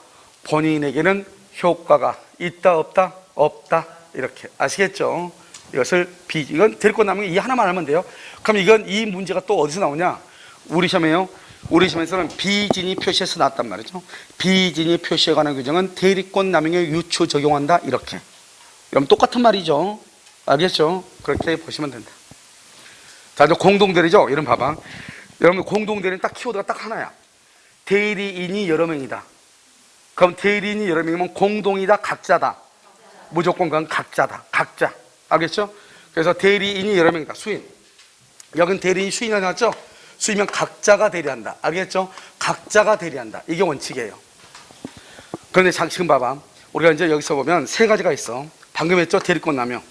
본인에게는 효과가 있다, 없다? 없다. 이렇게. 아시겠죠? 이건 대리권 남용이 이 하나만 알면 돼요. 그럼 이 문제가 또 어디서 나오냐? 우리 시험에서는 비진입 표시에서 나왔단 말이죠. 비진입 표시에 관한 규정은 대리권 남용에 유추 적용한다. 이렇게. 그럼 똑같은 말이죠. 알겠죠? 그렇게 보시면 된다. 자, 이제 공동대리죠? 이런 봐봐. 여러분, 공동대리는 딱 키워드가 딱 하나야. 대리인이 여러 명이다. 그럼 대리인이 여러 명이면 공동이다, 각자다. 무조건 그건 각자다. 각자. 알겠죠? 그래서 대리인이 여러 명이다. 수인. 여긴 대리인 수인이 나왔죠? 수인이면 각자가 대리한다. 알겠죠? 각자가 대리한다. 이게 원칙이에요. 그런데 지금 봐봐. 우리가 이제 여기서 보면 세 가지가 있어. 방금 했죠? 대리권 남용.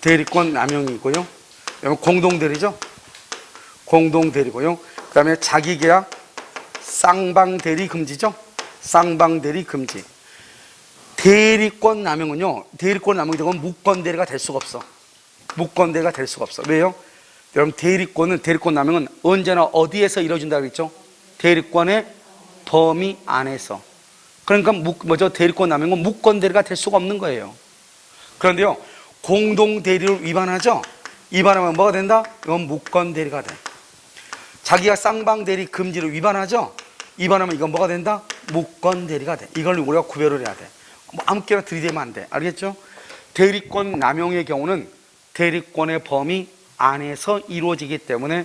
대리권 남용이고요. 공동대리죠? 공동대리고요. 그 다음에 자기계약 쌍방대리 금지죠? 쌍방대리 금지. 대리권 남용은요, 대리권 남용이 되면 무권대리가 될 수가 없어. 무권대리가 될 수가 없어. 왜요? 여러분, 대리권 남용은 언제나 어디에서 이루어진다고 했죠? 대리권의 범위 안에서. 그러니까 대리권 남용은 무권대리가 될 수가 없는 거예요. 그런데요, 공동대리를 위반하죠? 위반하면 뭐가 된다? 이건 무권대리가 돼. 자기가 쌍방대리 금지를 위반하죠? 위반하면 이건 뭐가 된다? 무권대리가 돼. 이걸 우리가 구별을 해야 돼. 아무렇게나 들이대면 안 돼. 알겠죠? 대리권 남용의 경우는 대리권의 범위 안에서 이루어지기 때문에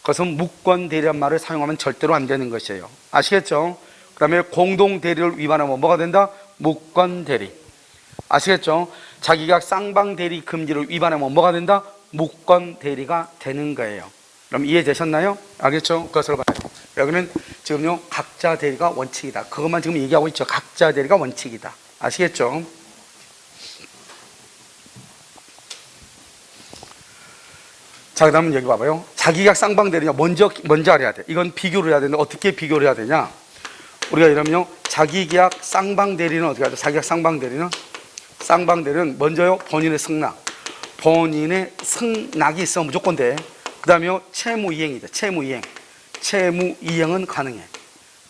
그것은 무권대리란 말을 사용하면 절대로 안 되는 것이에요. 아시겠죠? 그 다음에 공동대리를 위반하면 뭐가 된다? 무권대리. 아시겠죠? 자기가 쌍방대리 금지를 위반하면 뭐가 된다? 무권대리가 되는 거예요. 그럼 이해되셨나요? 알겠죠? 그것을 봐요. 여기는 지금요, 각자 대리가 원칙이다. 그것만 지금 얘기하고 있죠. 각자 대리가 원칙이다. 아시겠죠? 자, 그 다음은 여기 봐봐요. 자기가 쌍방대리냐, 먼저 알아야 돼. 이건 비교를 해야 되는데, 어떻게 비교를 해야 되냐? 우리가 이러면요, 자기계약 쌍방대리는 어떻게 하죠? 자기계약 쌍방대리는 먼저요, 본인의 승낙. 본인의 승낙이 있으면 무조건 돼. 그 다음에요, 채무이행이다. 채무이행은 가능해.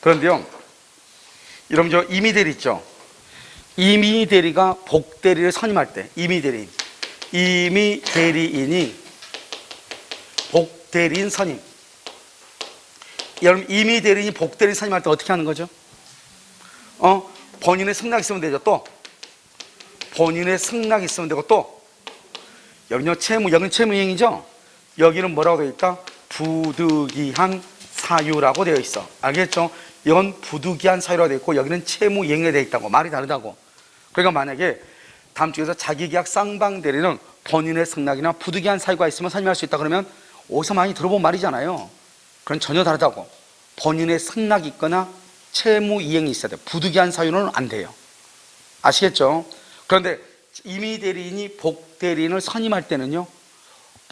그런데요, 이러면 저 임의대리 있죠? 임의대리가 복대리를 선임할 때, 임의대리인이 복대리인 선임. 여러분, 임의대리인이 복대리인 선임할 때 어떻게 하는 거죠? 본인의 승낙이 있으면 되죠. 또 본인의 승낙이 있으면 되고, 또 여기는 채무이행이죠? 여기는 뭐라고 되어 있다? 부득이한 사유라고 되어 있어. 알겠죠? 이건 부득이한 사유라고 되어 있고, 여기는 채무이행에 되어 있다고. 말이 다르다고. 그러니까 만약에 다음 주에서 자기계약 쌍방대리는 본인의 승낙이나 부득이한 사유가 있으면 선임할 수 있다 그러면 어디서 많이 들어본 말이잖아요. 그건 전혀 다르다고. 본인의 승낙이 있거나 채무이행이 있어야 돼요. 부득이한 사유는 안 돼요. 아시겠죠? 그런데 임의대리인이 복대리인을 선임할 때는요,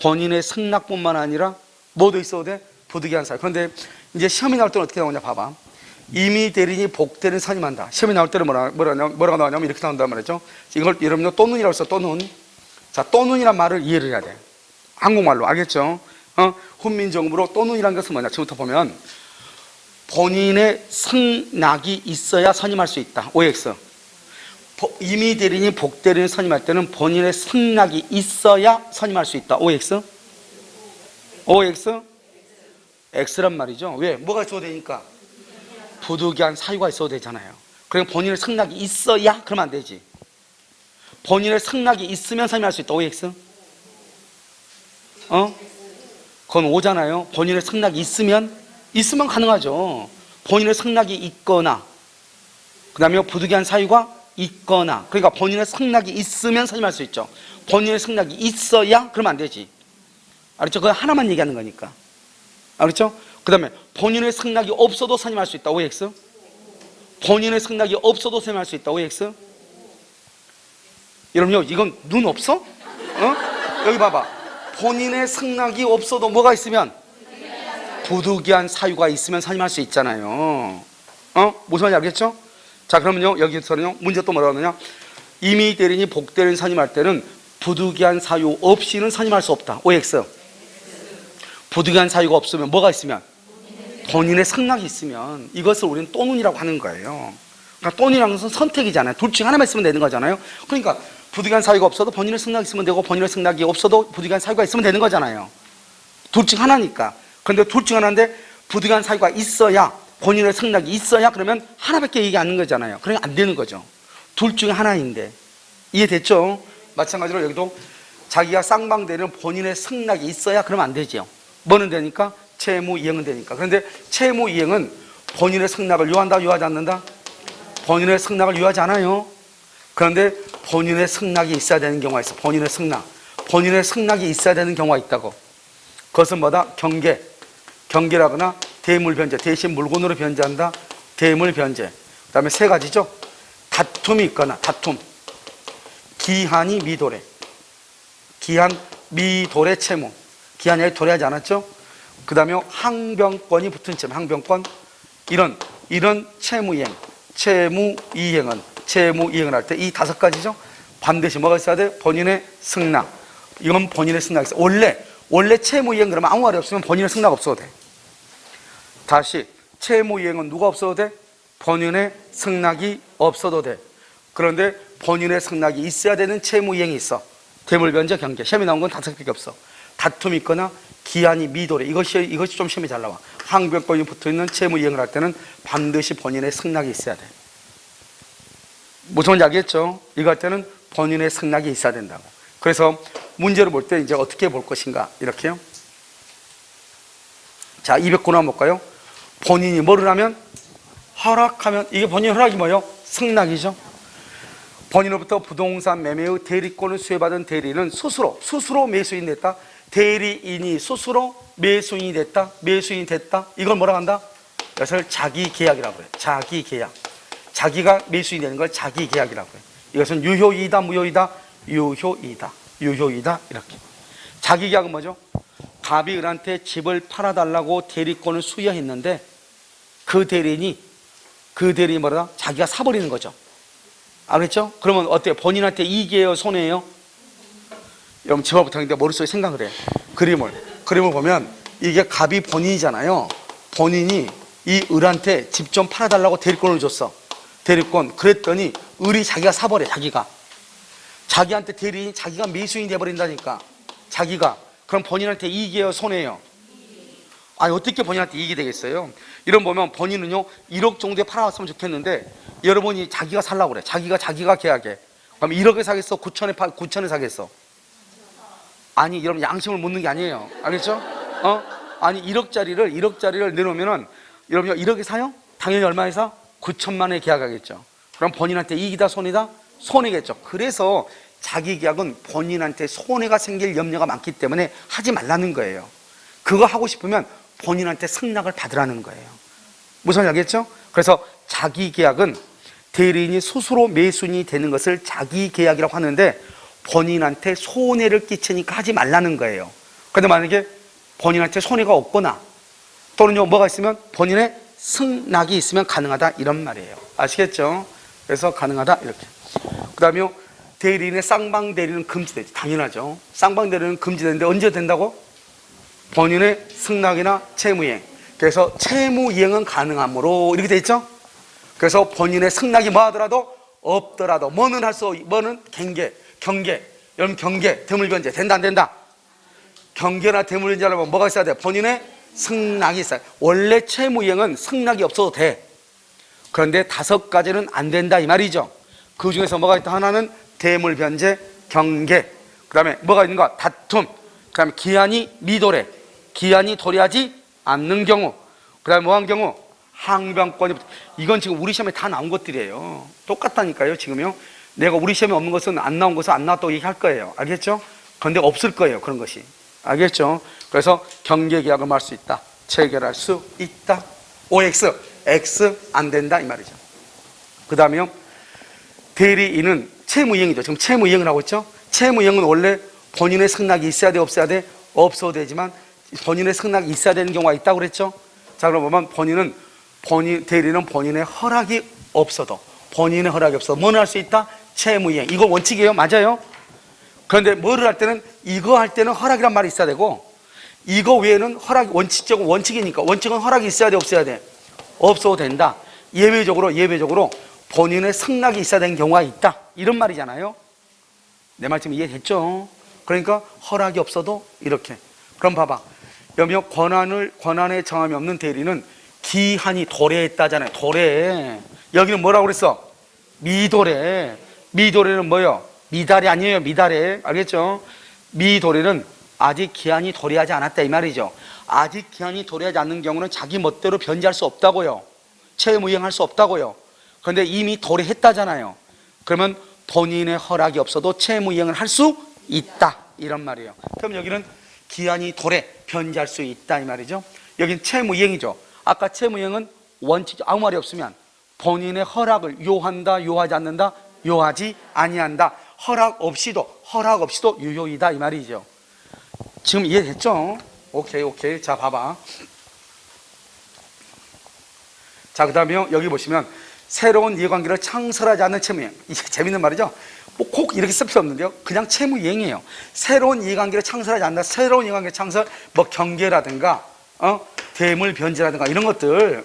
본인의 승낙뿐만 아니라 뭐도 있어도 돼? 부득이한 사유. 그런데 이제 시험이 나올 때는 어떻게 나오냐 봐봐. 임의대리인이 복대리인 선임한다. 시험이 나올 때는 뭐라고 나오냐면 이렇게 나온단 말이죠. 이걸 여러분들 또는이라고 써. 또는. 자, 또는이란 말을 이해를 해야 돼. 한국말로. 알겠죠? 훈민정음으로 또는이라는 것은 뭐냐? 지금부터 보면 본인의 승낙이 있어야 선임할 수 있다. OX. 임의대리인이 복대리인을 선임할 때는 본인의 승낙이 있어야 선임할 수 있다. OX. X란 말이죠. 왜? 뭐가 있어도 되니까. 부득이한 사유가 있어도 되잖아요. 그러니까 본인의 승낙이 있어야 그러면 안 되지. 본인의 승낙이 있으면 선임할 수 있다. OX. 그건 O잖아요. 본인의 승낙이 있으면 가능하죠. 본인의 승낙이 있거나, 그 다음에 부득이한 사유가 있거나, 그러니까 본인의 승낙이 있으면 선임할 수 있죠. 본인의 승낙이 있어야 그러면 안 되지. 알았죠? 그거 하나만 얘기하는 거니까. 알았죠? 그 다음에 본인의 승낙이 없어도 선임할 수 있다. OX. 본인의 승낙이 없어도 선임할 수 있다. OX. 여러분요, 이건 눈 없어? 여기 봐봐. 본인의 승낙이 없어도 뭐가 있으면? 부득이한 사유가 있으면 선임할 수 있잖아요. 무슨 말인지 알겠죠? 자, 그러면요, 여기서는요, 문제 또 뭐라고 하느냐? 임의대리인이 복대리인 선임할 때는 부득이한 사유 없이는 선임할 수 없다. OX. 부득이한 사유가 없으면 뭐가 있으면? 본인의 승낙이 있으면. 이것을 우리는 또는이라고 하는 거예요. 그러니까 또는이라는 것은 선택이잖아요. 둘 중 하나만 있으면 되는 거잖아요. 그러니까 부득이한 사유가 없어도 본인의 승낙이 있으면 되고, 본인의 승낙이 없어도 부득이한 사유가 있으면 되는 거잖아요. 둘 중 하나니까. 그런데 둘 중 하나인데 부득이한 사유가 있어야, 본인의 승낙이 있어야 그러면 하나밖에 얘기 안 하는 거잖아요. 그러니까 안 되는 거죠. 둘 중에 하나인데. 이해됐죠? 마찬가지로 여기도 자기가 쌍방대리는 본인의 승낙이 있어야 그러면 안 되죠. 뭐는 되니까? 채무이행은 되니까. 그런데 채무이행은 본인의 승낙을 유한다, 유하지 않는다? 본인의 승낙을 유하지 않아요. 그런데 본인의 승낙이 있어야 되는 경우가 있어. 본인의 승낙이 있어야 되는 경우가 있다고. 그것은 뭐다? 경계라거나 대물변제, 대신 물건으로 변제한다. 대물변제. 그 다음에 세 가지죠. 다툼이 있거나, 기한이 미도래. 기한 미도래 채무. 기한이 아니라 도래하지 않았죠? 그 다음에 항변권이 붙은 채무, 항변권. 이런 채무이행을 할 때 이 다섯 가지죠. 반드시 뭐가 있어야 돼? 본인의 승낙. 이건 본인의 승낙이 있어. 원래 채무이행 그러면 아무 말이 없으면 본인의 승낙 없어도 돼. 다시, 채무이행은 누가 없어도 돼? 본인의 승낙이 없어도 돼. 그런데 본인의 승낙이 있어야 되는 채무이행이 있어. 대물변제, 경계. 시험에 나온 건 다섯 개밖에 없어. 다툼이 있거나 기한이 미도래. 이것이 좀 시험에 잘 나와. 항변권이 붙어있는 채무이행을 할 때는 반드시 본인의 승낙이 있어야 돼. 무슨 말인지 알겠죠? 이거 할 때는 본인의 승낙이 있어야 된다고. 그래서 문제를 볼 때 이제 어떻게 볼 것인가, 이렇게요. 자, 209나 볼까요? 본인이 뭐를 하면? 허락하면 이게 본인 허락이 뭐예요? 승낙이죠. 본인으로부터 부동산 매매의 대리권을 수여받은 대리인은 스스로 매수인이 됐다. 대리인이 스스로 매수인이 됐다. 매수인이 됐다. 이걸 뭐라고 한다? 이것을 자기계약이라고 해요. 자기계약. 자기가 매수인이 되는 걸 자기계약이라고 해요. 이것은 유효이다, 무효이다? 유효이다. 유효이다. 이렇게. 자기계약은 뭐죠? 갑이 을한테 집을 팔아달라고 대리권을 수여했는데 그 대리인이 뭐라? 자기가 사버리는 거죠. 알겠죠? 그러면 어때요? 본인한테 이익이에요? 손해예요? 여러분 집을 붙었는데 머릿속에 생각을 해. 그림을 보면 이게 갑이 본인이잖아요. 본인이 이 을한테 집 좀 팔아달라고 대리권을 줬어. 대리권. 그랬더니 을이 자기가 사버려. 자기한테 대리인이 자기가 매수인이 돼버린다니까. 자기가. 그럼 본인한테 이익이에요? 손해예요? 아니 어떻게 본인한테 이익이 되겠어요? 이런 보면 본인은요 1억 정도에 팔아왔으면 좋겠는데 여러분이 자기가 살라고 그래. 자기가 계약해. 그럼 1억에 사겠어? 9천에 사겠어? 아니 여러분 양심을 묻는 게 아니에요. 알겠죠? 아니 1억짜리를 내놓으면은 여러분 1억에 사요? 당연히 얼마에 사? 9천만 원에 계약하겠죠. 그럼 본인한테 이익이다 손해다? 손해겠죠. 그래서 자기 계약은 본인한테 손해가 생길 염려가 많기 때문에 하지 말라는 거예요. 그거 하고 싶으면 본인한테 승낙을 받으라는 거예요. 무슨 알겠죠? 그래서 자기 계약은 대리인이 스스로 매수인이 되는 것을 자기 계약이라고 하는데 본인한테 손해를 끼치니까 하지 말라는 거예요. 그런데 만약에 본인한테 손해가 없거나 또는요 뭐가 있으면 본인의 승낙이 있으면 가능하다 이런 말이에요. 아시겠죠? 그래서 가능하다 이렇게. 그 다음에 대리인의 쌍방 대리는 금지되죠. 당연하죠. 쌍방 대리는 금지되는데 언제 된다고? 본인의 승낙이나 채무이행. 그래서 채무이행은 가능하므로 이렇게 돼 있죠. 그래서 본인의 승낙이 뭐 하더라도 없더라도 뭐는 경계. 여러분 경계, 대물변제 된다 안 된다? 경계나 대물변제라면 뭐가 있어야 돼? 본인의 승낙이 있어요. 원래 채무이행은 승낙이 없어도 돼. 그런데 5가지는 안 된다 이 말이죠. 그 중에서 뭐가 있다? 하나는 대물변제, 경계. 그 다음에 뭐가 있는가? 다툼. 그 다음에 기한이 미도래. 기한이 도래하지 않는 경우. 그 다음에 뭐한 경우? 항변권이. 이건 지금 우리 시험에 다 나온 것들이에요. 똑같다니까요 지금요. 내가 우리 시험에 없는 것은 안 나온 것은 안 나왔다고 얘기할 거예요. 알겠죠? 그런데 없을 거예요 그런 것이. 알겠죠? 그래서 경계계약을 할 수 있다. 체결할 수 있다. OX, X 안 된다 이 말이죠. 그 다음에요 대리인은 채무이행이죠. 지금 채무이행을 하고 있죠. 채무이행은 원래 본인의 승낙이 있어야 돼 없어야 돼? 없어도 되지만 본인의 승낙이 있어야 되는 경우가 있다고 그랬죠. 자 그럼 보면 대리는 본인의 허락이 없어도 뭐는 할 수 있다? 채무이행. 이거 원칙이에요. 맞아요. 그런데 뭐를 할 때는 이거 할 때는 허락이란 말이 있어야 되고 이거 외에는 원칙적으로 원칙이니까 원칙은 허락이 있어야 돼 없어야 돼? 없어도 된다. 예외적으로 본인의 승낙이 있어야 되는 경우가 있다 이런 말이잖아요. 내 말 지금 이해됐죠? 그러니까 허락이 없어도 이렇게. 그럼 봐봐. 여기 권한의 정함이 없는 대리는 기한이 도래했다잖아요. 도래. 여기는 뭐라고 그랬어? 미도래. 미도래는 뭐예요? 미달이 아니에요. 미달에. 알겠죠? 미도래는 아직 기한이 도래하지 않았다 이 말이죠. 아직 기한이 도래하지 않는 경우는 자기 멋대로 변제할 수 없다고요. 채무이행할 수 없다고요. 그런데 이미 도래했다잖아요. 그러면 본인의 허락이 없어도 채무이행을 할 수 있다 이런 말이에요. 그럼 여기는 기한이 도래, 변제할 수 있다 이 말이죠. 여긴 채무이행이죠. 아까 채무이행은 원칙 아무 말이 없으면 본인의 허락을 요한다, 요하지 않는다, 요하지 아니한다. 허락 없이도 유효이다 이 말이죠. 지금 이해됐죠? 오케이. 자 봐봐. 자 그 다음에 여기 보시면 새로운 이해관계를 창설하지 않는 채무이행. 이게 재밌는 말이죠. 뭐 꼭 이렇게 쓸 필요 없는데요. 그냥 채무이행이에요. 새로운 이해관계를 창설하지 않는다. 새로운 이해관계 창설, 뭐 경계라든가 대물 변제라든가 이런 것들,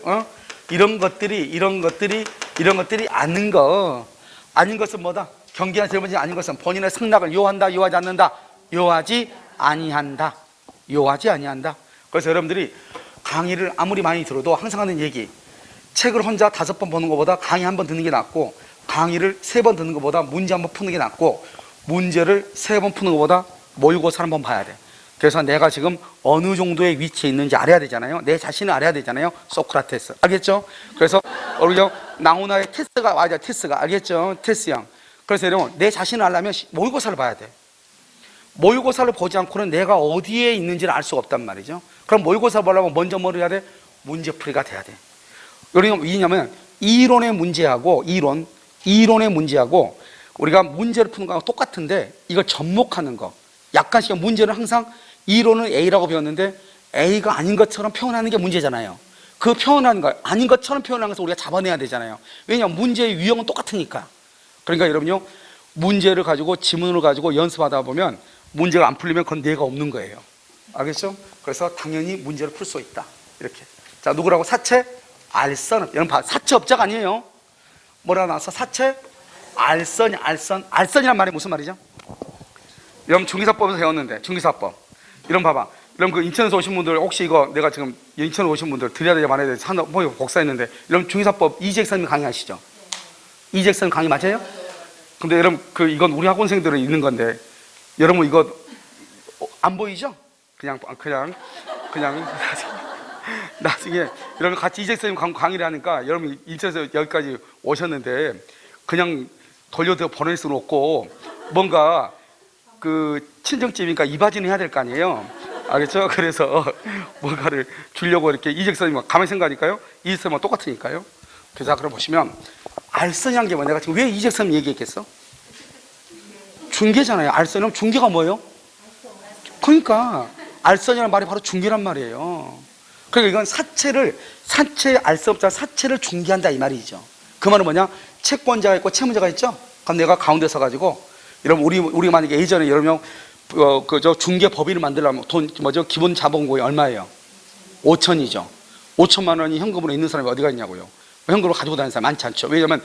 이런 것들이 아닌 것은 뭐다? 경계나 대물 변제 아닌 것은 본인의 승낙을 요한다, 요하지 않는다, 요하지 아니한다. 그래서 여러분들이 강의를 아무리 많이 들어도 항상 하는 얘기. 책을 혼자 5번 보는 것보다 강의 1번 듣는 게 낫고 강의를 3번 듣는 것보다 문제 1번 푸는 게 낫고 문제를 3번 푸는 것보다 모의고사 1번 봐야 돼. 그래서 내가 지금 어느 정도의 위치에 있는지 알아야 되잖아요. 내 자신을 알아야 되잖아요. 소크라테스. 알겠죠? 그래서 우리죠 나훈아의 테스가 맞아. 테스가 알겠죠? 테스 양. 그래서 여러분 내 자신을 알려면 모의고사를 봐야 돼. 모의고사를 보지 않고는 내가 어디에 있는지를 알 수가 없단 말이죠. 그럼 모의고사 보려면 먼저 뭘 해야 돼? 문제풀이가 돼야 돼. 왜냐면 이론의 문제하고 이론의 문제하고 우리가 문제를 푸는 거하고 똑같은데 이걸 접목하는 거. 약간씩 문제는 항상 이론은 A라고 배웠는데 A가 아닌 것처럼 표현하는 게 문제잖아요. 그 표현하는 거 아닌 것처럼 표현하는 것을 우리가 잡아내야 되잖아요. 왜냐하면 문제의 유형은 똑같으니까. 그러니까 여러분요 문제를 가지고 지문을 가지고 연습하다 보면 문제가 안 풀리면 그건 뇌가 없는 거예요. 알겠죠? 그래서 당연히 문제를 풀 수 있다. 이렇게. 자, 누구라고? 사체, 알선. 여러분 봐. 사체업자가 아니에요. 뭐라 나왔어? 사체, 알선이, 알선이란 말이 무슨 말이죠? 여러분 중기사법에서 배웠는데, 중기사법. 이런 봐봐. 여러분 그 인천에서 오신 분들 혹시 이거 내가 지금 인천에 오신 분들 드려야 되냐 말아야 되냐 산업보유 복사했는데 여러분 중기사법 이재익 선생님 강의하시죠? 이재익 선생님 강의 맞아요? 근데 여러분 그 이건 우리 학원생들은 있는 건데 여러분 이거 안 보이죠? 그냥 나중에 여러분 같이 이재익 선생님 강의를 하니까 여러분 인천에서 여기까지 오셨는데 그냥 돌려서 보낼 수는 없고 뭔가 그 친정집이니까 이바지는 해야 될 거 아니에요? 알겠죠? 그래서 뭔가를 주려고 이렇게 이재익 선생님 가만히 생각하니까요 이재익 선생님과 똑같으니까요. 그래서 그럼 보시면 알선이란 게 뭐야? 내가 지금 왜 이재익 선생님 얘기했겠어? 중개잖아요. 알선은 중개가 뭐예요? 그러니까 알선이라는 말이 바로 중개란 말이에요. 그러니까 이건 사체 알선업자 사체를 중개한다 이 말이죠. 그 말은 뭐냐? 채권자가 있고 채무자가 있죠. 그럼 내가 가운데 서가지고 여러분 우리 만약에 예전에 여러분 저 중개 법인을 만들려면 돈 기본 자본금이 얼마예요? 5천이죠. 5천만 원이 현금으로 있는 사람이 어디가 있냐고요? 현금으로 가지고 다니는 사람 많지 않죠. 왜냐하면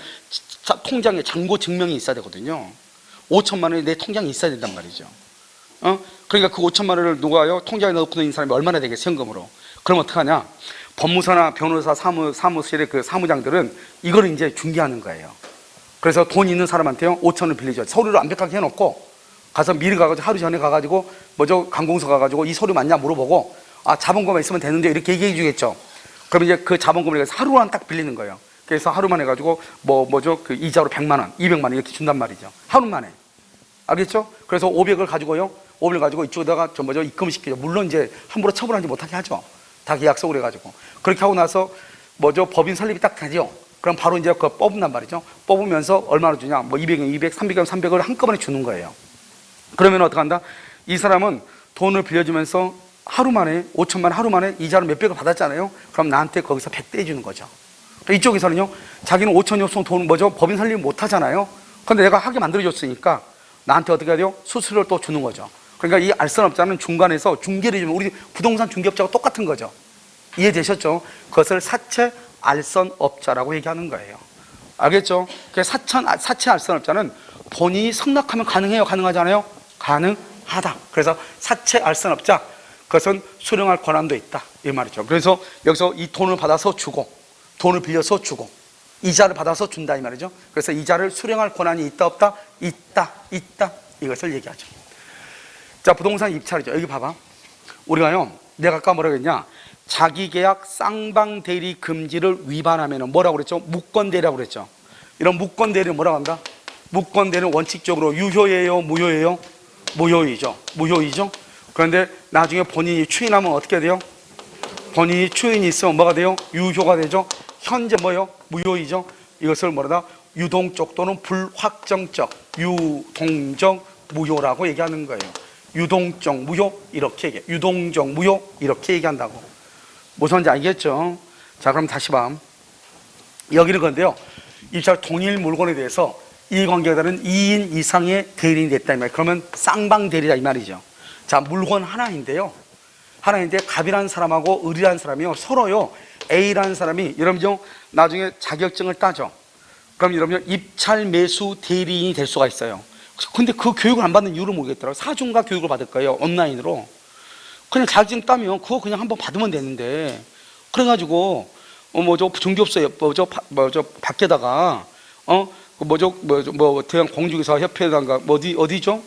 통장에 잔고 증명이 있어야 되거든요. 5천만 원이 내 통장에 있어야 된단 말이죠. 그러니까 그 5천만 원을 누가요? 통장에 넣고 있는 사람이 얼마나 되겠어 현금으로? 그럼 어떡하냐? 법무사나 변호사 사무실의 그 사무장들은 이걸 이제 중개하는 거예요. 그래서 돈 있는 사람한테요 5천을 빌리죠. 서류를 완벽하게 해놓고 가서 미리 가가지고 하루 전에 가가지고 관공서 가가지고 이 서류 맞냐 물어보고 아 자본금만 있으면 되는데 이렇게 얘기해 주겠죠. 그럼 이제 그 자본금을 하루만 딱 빌리는 거예요. 그래서 하루만 해가지고 그 이자로 100만 원, 200만 원 이렇게 준단 말이죠. 하루만에. 알겠죠? 그래서 500을 가지고요. 500을 가지고 이쪽에다가 입금시키죠. 물론 이제 함부로 처분하지 못하게 하죠. 다 계약서를 해가지고. 그렇게 하고 나서 법인 설립이 딱 되죠. 그럼 바로 이제 그거 뽑는단 말이죠. 뽑으면서 얼마나 주냐? 200원, 200, 300원, 300을 한꺼번에 주는 거예요. 그러면 어떡한다? 이 사람은 돈을 빌려주면서 하루 만에 5천만 원 하루 만에 이자를 몇백을 받았잖아요. 그럼 나한테 거기서 100대 해주는 거죠. 이쪽에서는요 자기는 5천이 없으면 돈 법인 설립 못 하잖아요. 근데 내가 하게 만들어줬으니까 나한테 어떻게 해야 돼요? 수수료를 또 주는 거죠. 그러니까 이 알선업자는 중간에서 중개를 해주면 우리 부동산 중개업자가 똑같은 거죠. 이해되셨죠? 그것을 사채 알선업자라고 얘기하는 거예요. 알겠죠? 그래서 사채 알선업자는 본인이 승낙하면 가능해요? 가능하지 않아요? 가능하다. 그래서 사채 알선업자 그것은 수령할 권한도 있다 이 말이죠. 그래서 여기서 이 돈을 받아서 주고 돈을 빌려서 주고 이자를 받아서 준다 이 말이죠. 그래서 이자를 수령할 권한이 있다 없다? 있다 이것을 얘기하죠. 자 부동산 입찰이죠. 여기 봐봐. 우리가요 내가 아까 뭐라고 했냐 자기계약 쌍방대리 금지를 위반하면 뭐라고 그랬죠? 무권대리라고 그랬죠. 이런 무권대리는 뭐라고 한다? 무권대리는 원칙적으로 유효예요? 무효예요? 무효이죠. 그런데 나중에 본인이 추인하면 어떻게 돼요? 본인이 추인이 있으면 뭐가 돼요? 유효가 되죠. 현재 뭐예요? 무효이죠. 이것을 뭐라다? 유동적 또는 불확정적 유동적 무효라고 얘기하는 거예요. 유동적 무효 이렇게 얘기해. 유동적 무효 이렇게 얘기한다고. 무슨지 알겠죠? 자 그럼 다시 봐. 여기는 건데요. 입찰 동일 물건에 대해서 이해관계가 다른 2인 이상의 대리인이 됐다 이 말이에요. 그러면 쌍방대리다 이 말이죠. 자 물건 하나인데 갑이라는 사람하고 을이라는 사람이요 서로요 A라는 사람이 여러분요 나중에 자격증을 따죠. 그럼 여러분요 입찰 매수 대리인이 될 수가 있어요. 근데 그 교육을 안 받는 이유를 모르겠더라고요. 사중과 교육을 받을 거예요 온라인으로. 그냥 자격증 따면 그거 그냥 한번 받으면 되는데 그래가지고 중개업소에 밖에다가 대한 공중개사 협회단가 어디죠?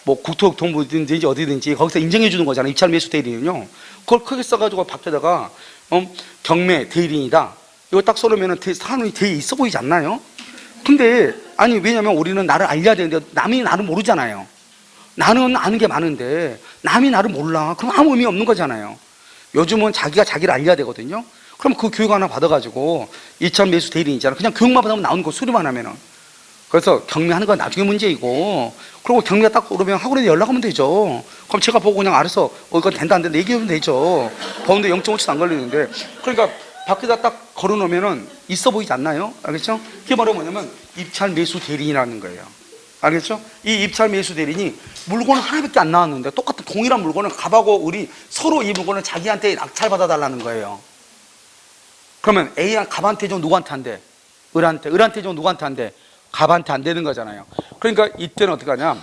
국토교통부든지 어디든지 거기서 인정해 주는 거잖아요. 입찰 매수 대리는요. 그걸 크게 써가지고 밖에다가 경매 대리인이다. 이거 딱 써놓으면 사람이 되게 있어 보이지 않나요? 근데 아니 왜냐면 우리는 나를 알려야 되는데 남이 나를 모르잖아요. 나는 아는 게 많은데 남이 나를 몰라. 그럼 아무 의미 없는 거잖아요. 요즘은 자기가 자기를 알려야 되거든요. 그럼 그 교육 하나 받아가지고 2차 매수 대리인이잖아. 그냥 교육만 받으면 나오는 거 수리만 하면은. 그래서 경매하는 건 나중에 문제이고, 그리고 경매가 딱 오르면 학원에 연락하면 되죠. 그럼 제가 보고 그냥 알아서 이거 된다 안 된다 얘기하면 되죠. 보는데 0.5초도 안 걸리는데. 그러니까 밖에다 딱 걸어놓으면은 있어 보이지 않나요? 알겠죠? 그게 바로 뭐냐면 입찰 매수 대리인이라는 거예요. 알겠죠? 이 입찰 매수 대리인이 물건은 하나밖에 안 나왔는데 똑같은 동일한 물건을 갑하고 우리 서로 이 물건을 자기한테 낙찰 받아달라는 거예요. 그러면 A한 갑한테 좀 누구한테 한대? 을한테 좀 누구한테 한대? 갑한테 안 되는 거잖아요. 그러니까 이때는 어떻게 하냐?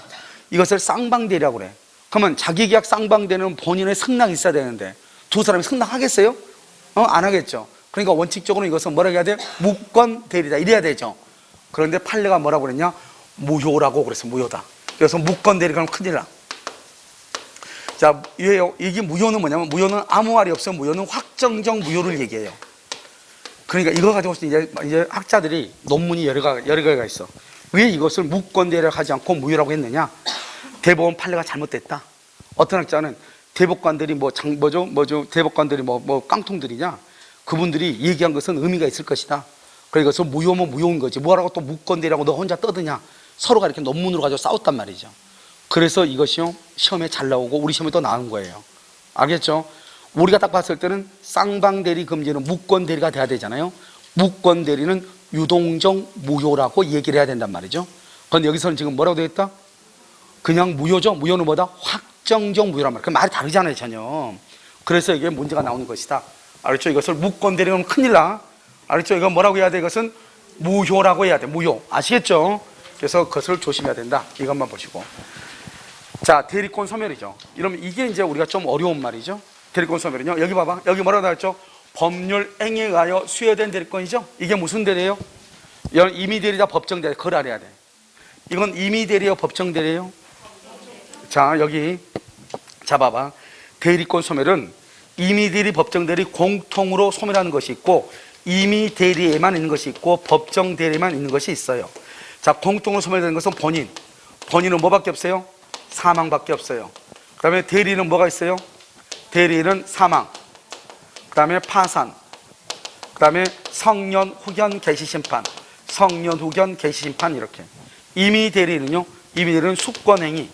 이것을 쌍방대리라고 그래. 그러면 자기 계약 쌍방대리는 본인의 승낙이 있어야 되는데 두 사람이 승낙하겠어요? 안 하겠죠. 그러니까 원칙적으로 이것은 뭐라고 해야 돼? 무권대리다 이래야 되죠. 그런데 판례가 뭐라고 그랬냐? 무효라고 그랬어. 무효다. 그래서 무권대리가 하면 큰일 나. 자, 이게 무효는 뭐냐면 무효는 아무 말이 없어요. 무효는 확정적 무효를 얘기해요. 그러니까 이거 가지고 이제 학자들이 논문이 여러 개가 있어. 왜 이것을 무권대리를 하지 않고 무효라고 했느냐? 대법원 판례가 잘못됐다. 어떤 학자는 대법관들이 대법관들이 깡통들이냐? 그분들이 얘기한 것은 의미가 있을 것이다. 그래서 무효면 무효인 거지. 뭐라고 또 무권대리라고 너 혼자 떠드냐? 서로가 이렇게 논문으로 가지고 싸웠단 말이죠. 그래서 이것이요 시험에 잘 나오고 우리 시험에 또 나온 거예요. 알겠죠? 우리가 딱 봤을 때는 쌍방대리 금지는 무권대리가 돼야 되잖아요. 무권대리는 유동적 무효라고 얘기를 해야 된단 말이죠. 그런데 여기서는 지금 뭐라고 되어 있다? 그냥 무효죠. 무효는 뭐다? 확정적 무효란 말이에요. 그 말이 다르잖아요 전혀. 그래서 이게 문제가 나오는 것이다. 알았죠? 이것을 무권대리는 큰일 나. 알았죠? 이건 뭐라고 해야 돼? 이것은 무효라고 해야 돼. 무효. 아시겠죠? 그래서 그것을 조심해야 된다. 이것만 보시고. 자, 대리권 소멸이죠. 이러면 이게 이제 우리가 좀 어려운 말이죠. 대리권 소멸은요. 여기 봐봐. 여기 뭐라고 나왔죠? 법률 행위에 의하여 수여된 대리권이죠. 이게 무슨 대리예요? 이건 임의 대리다 법정 대리. 그걸 알아야 돼. 이건 임의 대리예요, 법정 대리예요? 자, 여기 자 봐봐. 대리권 소멸은 임의 대리, 법정 대리 공통으로 소멸하는 것이 있고 임의 대리에만 있는 것이 있고 법정 대리에만 있는 것이 있어요. 자, 공통으로 소멸되는 것은 본인은 뭐밖에 없어요? 사망밖에 없어요. 그 다음에 대리는 뭐가 있어요? 대리는 사망, 그 다음에 파산, 그 다음에 성년 후견 개시심판, 성년 후견 개시심판 이렇게. 임의 대리는요, 임의 대리는 수권행위,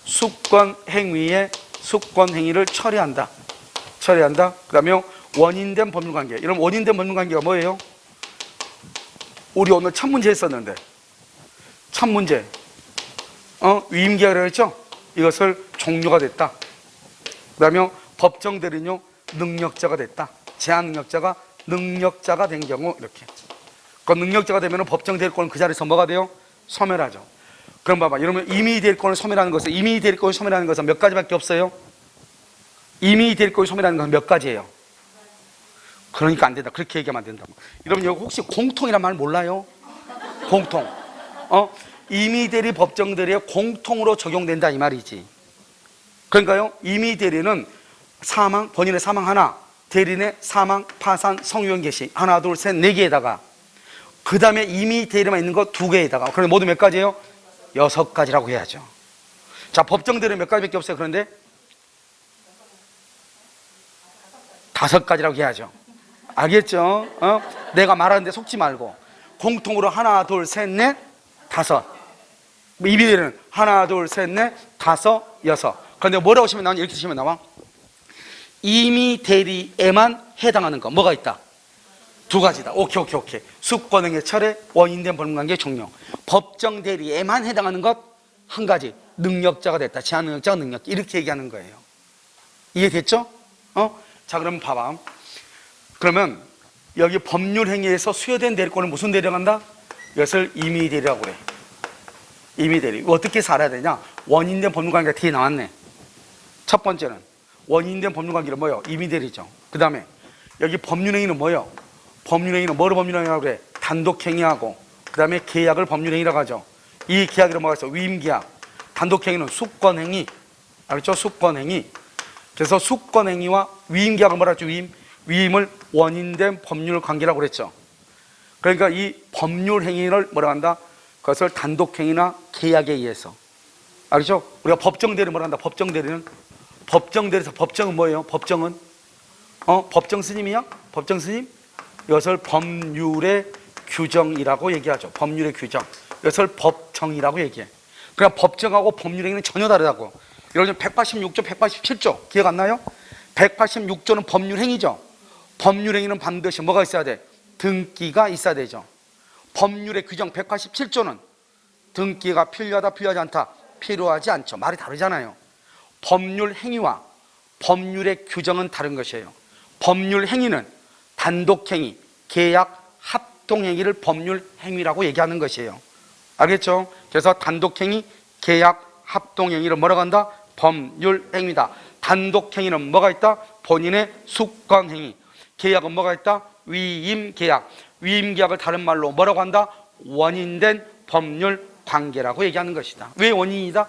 수권행위의 수권행위를 처리한다. 그 다음에 원인된 법률관계. 이런 원인된 법률관계가 뭐예요? 우리 오늘 첫 문제 했었는데 첫 문제 위임계약이라고 했죠? 이것을 종료가 됐다. 그 다음에 법정 대리는요 능력자가 됐다. 제한 능력자가 된 경우 이렇게. 그 능력자가 되면 법정 대리권은 그 자리에서 뭐가 돼요? 소멸하죠. 그럼 봐봐. 이러면 임의 대리권을 소멸하는 것은 몇 가지밖에 없어요? 임의 대리권을 소멸하는 것은 몇 가지예요? 그러니까 안 된다. 그렇게 얘기하면 안 된다. 여러분 여기 혹시 공통이란 말 몰라요? 공통. 임의 대리, 법정 대리에 공통으로 적용된다 이 말이지. 그러니까요, 임의 대리는 사망, 본인의 사망 하나, 대리인의 사망, 파산, 성유형 개시 하나, 둘, 셋, 네 개에다가 그 다음에 임의 대리만 있는 거 두 개에다가 그런데 모두 몇 가지예요? 6가지라고 해야죠. 자, 법정 대리는 몇 가지밖에 없어요. 그런데 5가지라고 해야죠. 알겠죠? 내가 말하는데 속지 말고 공통으로 하나, 둘, 셋, 넷, 5. 임의 대리는 하나, 둘, 셋, 넷, 5, 6. 그런데 뭐라고 치면 나와? 이렇게 치면 나와. 임의 대리에만 해당하는 거 뭐가 있다? 2가지다. 오케이. 수권행위 철회, 원인된 법률관계 종료. 법정 대리에만 해당하는 것 1가지. 능력자가 됐다. 제한 능력자가 능력. 이렇게 얘기하는 거예요. 이해됐죠? 자, 그럼 봐봐. 그러면 여기 법률 행위에서 수여된 대리권을 무슨 대리라고 한다? 이것을 임의 대리라고 그래. 임의 대리. 어떻게 살아야 되냐? 원인된 법률관계가 뒤에 나왔네. 첫 번째는 원인된 법률관계는 뭐예요? 임의 대리죠. 그 다음에 여기 법률행위는 뭐예요? 법률행위는 뭐를 법률행위라고 그래? 단독행위하고 그 다음에 계약을 법률행위라고 하죠. 이 계약이란 뭐가 있어? 위임계약. 단독행위는 수권행위. 알겠죠? 수권행위. 그래서 수권행위와 위임계약을 뭐라 하죠? 위임을 원인된 법률 관계라고 그랬죠. 그러니까 이 법률 행위를 뭐라고 한다? 그것을 단독행위나 계약에 의해서. 알죠? 우리가 법정대리 뭐라고 한다? 법정대리는 법정대리에서 법정은 뭐예요? 법정은 법정 스님이야? 법정 스님? 이것을 법률의 규정이라고 얘기하죠. 법률의 규정. 이것을 법정이라고 얘기해. 그러니까 법정하고 법률 행위는 전혀 다르다고. 예를 들면 186조, 187조 기억 안 나요? 186조는 법률 행위죠. 법률 행위는 반드시 뭐가 있어야 돼? 등기가 있어야 되죠. 법률의 규정 187조는 등기가 필요하다, 필요하지 않다? 필요하지 않죠. 말이 다르잖아요. 법률 행위와 법률의 규정은 다른 것이에요. 법률 행위는 단독행위, 계약, 합동행위를 법률 행위라고 얘기하는 것이에요. 알겠죠? 그래서 단독행위, 계약, 합동행위를 뭐라고 한다? 법률 행위다. 단독행위는 뭐가 있다? 본인의 숙권행위. 계약은 뭐가 있다? 위임계약. 위임계약을 다른 말로 뭐라고 한다? 원인된 법률 관계라고 얘기하는 것이다. 왜 원인이다?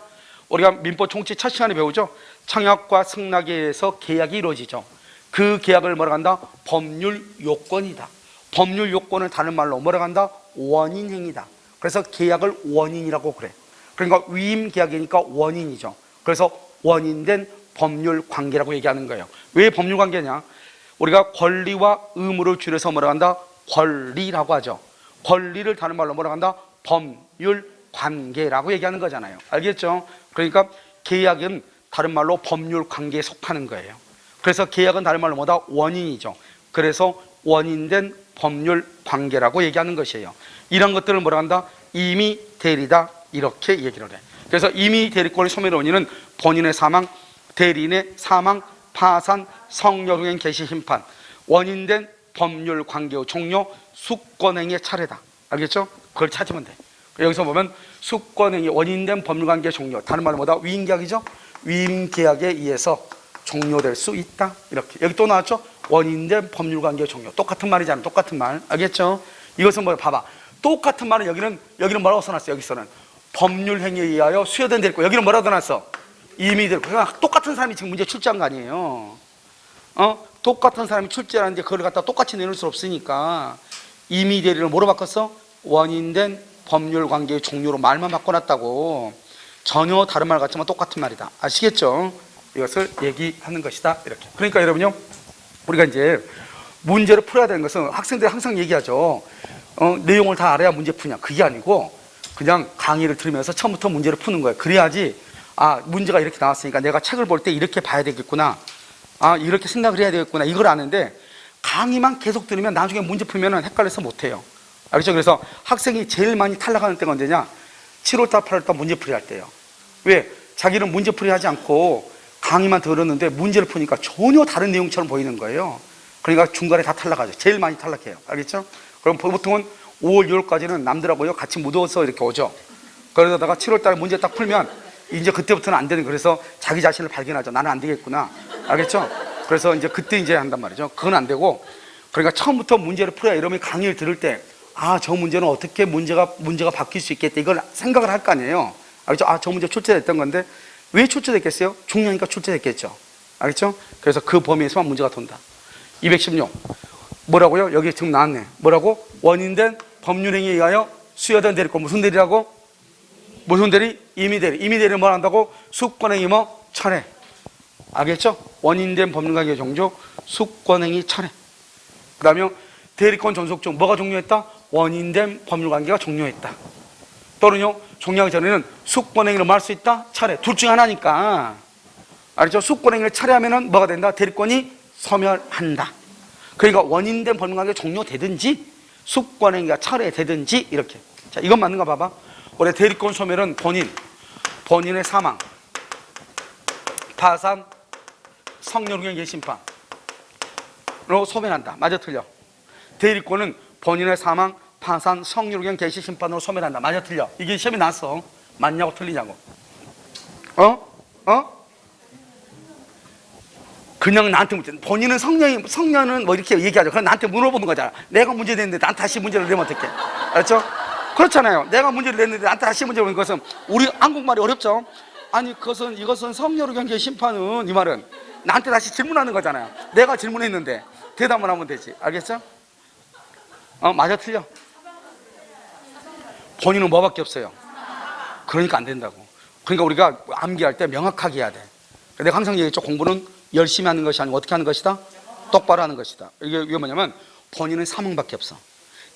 우리가 민법 총칙 첫 시간에 배우죠. 청약과 승낙에 의해서 계약이 이루어지죠. 그 계약을 뭐라고 한다? 법률 요건이다. 법률 요건을 다른 말로 뭐라고 한다? 원인행위다. 그래서 계약을 원인이라고 그래. 그러니까 위임계약이니까 원인이죠. 그래서 원인된 법률 관계라고 얘기하는 거예요. 왜 법률 관계냐? 우리가 권리와 의무를 줄여서 뭐라고 한다? 권리라고 하죠. 권리를 다른 말로 뭐라고 한다? 법률 관계라고 얘기하는 거잖아요. 알겠죠? 그러니까 계약은 다른 말로 법률 관계에 속하는 거예요. 그래서 계약은 다른 말로 뭐다? 원인이죠. 그래서 원인된 법률 관계라고 얘기하는 것이에요. 이런 것들을 뭐라 한다? 임의 대리다, 이렇게 얘기를 해. 그래서 임의 대리권의 소멸의 원인은 본인의 사망, 대리인의 사망, 파산, 성역행 개시 심판, 원인된 법률 관계의 종료, 숙권행위의 차례다. 알겠죠? 그걸 찾으면 돼. 여기서 보면 숙권행위, 원인된 법률관계 종료, 다른 말로 뭐다? 위임계약이죠? 위임계약에 의해서 종료될 수 있다. 이렇게. 여기 또 나왔죠? 원인된 법률관계 종료. 똑같은 말이잖아. 똑같은 말. 알겠죠? 이것은 뭐야? 봐봐. 똑같은 말은 여기는 뭐라고 써놨어? 여기서는 법률행위에 의하여 수여된 대리권. 여기는 뭐라고 써놨어? 임의 대리권. 그러니까 똑같은 사람이 지금 문제 출제한 거 아니에요. 똑같은 사람이 출제하는데 그걸 갖다 똑같이 내놓을 수 없으니까 임의 대리를 뭐로 바꿨어? 원인된 법률 관계의 종료로 말만 바꿔놨다고. 전혀 다른 말 같지만 똑같은 말이다. 아시겠죠? 이것을 얘기하는 것이다. 이렇게. 그러니까 여러분요, 우리가 이제 문제를 풀어야 되는 것은 학생들이 항상 얘기하죠. 내용을 다 알아야 문제 푸냐. 그게 아니고 그냥 강의를 들으면서 처음부터 문제를 푸는 거예요. 그래야지 문제가 이렇게 나왔으니까 내가 책을 볼 때 이렇게 봐야 되겠구나. 이렇게 생각을 해야 되겠구나. 이걸 아는데 강의만 계속 들으면 나중에 문제 풀면 헷갈려서 못해요. 알겠죠? 그래서 학생이 제일 많이 탈락하는 때가 언제냐? 7월달, 8월달 문제풀이 할 때예요. 왜? 자기는 문제풀이 하지 않고 강의만 들었는데 문제를 푸니까 전혀 다른 내용처럼 보이는 거예요. 그러니까 중간에 다 탈락하죠. 제일 많이 탈락해요. 알겠죠? 그럼 보통은 5월, 6월까지는 남들하고요 같이 묻어서 이렇게 오죠. 그러다가 7월달에 문제 딱 풀면 이제 그때부터는 안 되는 거예요. 그래서 자기 자신을 발견하죠. 나는 안 되겠구나. 알겠죠? 그래서 이제 그때 이제 한단 말이죠. 그건 안 되고, 그러니까 처음부터 문제를 풀어야 이러면 강의를 들을 때 저 문제는 어떻게 문제가 바뀔 수 있겠다, 이걸 생각을 할 거 아니에요. 알겠죠? 저 문제 출제됐던 건데 왜 출제됐겠어요? 중요하니까 출제됐겠죠. 알겠죠? 그래서 그 범위에서만 문제가 돈다. 216 뭐라고요? 여기 지금 나왔네. 뭐라고? 원인된 법률행위에 의하여 수여된 대리권. 무슨 대리라고? 무슨 대리? 임의 대리. 임의 대리는 뭘 한다고? 숙권행위 뭐? 철회. 알겠죠? 원인된 법률관계 종료, 숙권행위 철회. 그 다음에 대리권 존속 중 뭐가 종료했다? 원인된 법률관계가 종료했다. 또는요, 종료하기 전에는 숙권행위를 뭐 할 수 있다? 철회. 둘 중 하나니까. 알죠? 숙권행위를 철회하면은 뭐가 된다? 대리권이 소멸한다. 그러니까 원인된 법률관계가 종료되든지 숙권행위가 철회되든지 이렇게. 자, 이건 맞는가 봐봐. 원래 대리권 소멸은 본인의 사망, 파산, 성렬후경 개심판으로 소멸한다. 맞아 틀려? 대리권은 본인의 사망, 파산, 성렬후경 개시심판으로 소멸한다. 맞아 틀려? 이게 시험에 나왔어. 맞냐고 틀리냐고. 그냥 나한테 문제. 본인은 성년은 뭐 이렇게 얘기하죠. 그럼 나한테 물어보는 거잖아. 내가 문제 냈는데 나한테 다시 문제를 내면 어떡해? 알았죠? 그렇잖아요. 내가 문제를 냈는데 나한테 다시 문제를 내는 것은, 우리 한국말이 어렵죠? 아니, 이것은 성렬후경 개심판은, 이 말은 나한테 다시 질문하는 거잖아요. 내가 질문했는데 대답만 하면 되지. 알겠죠? 맞아 틀려? 본인은 뭐밖에 없어요? 그러니까 안 된다고. 그러니까 우리가 암기할 때 명확하게 해야 돼. 내가 항상 얘기했죠. 공부는 열심히 하는 것이 아니고 어떻게 하는 것이다? 똑바로 하는 것이다. 이게 뭐냐면 본인은 사망밖에 없어.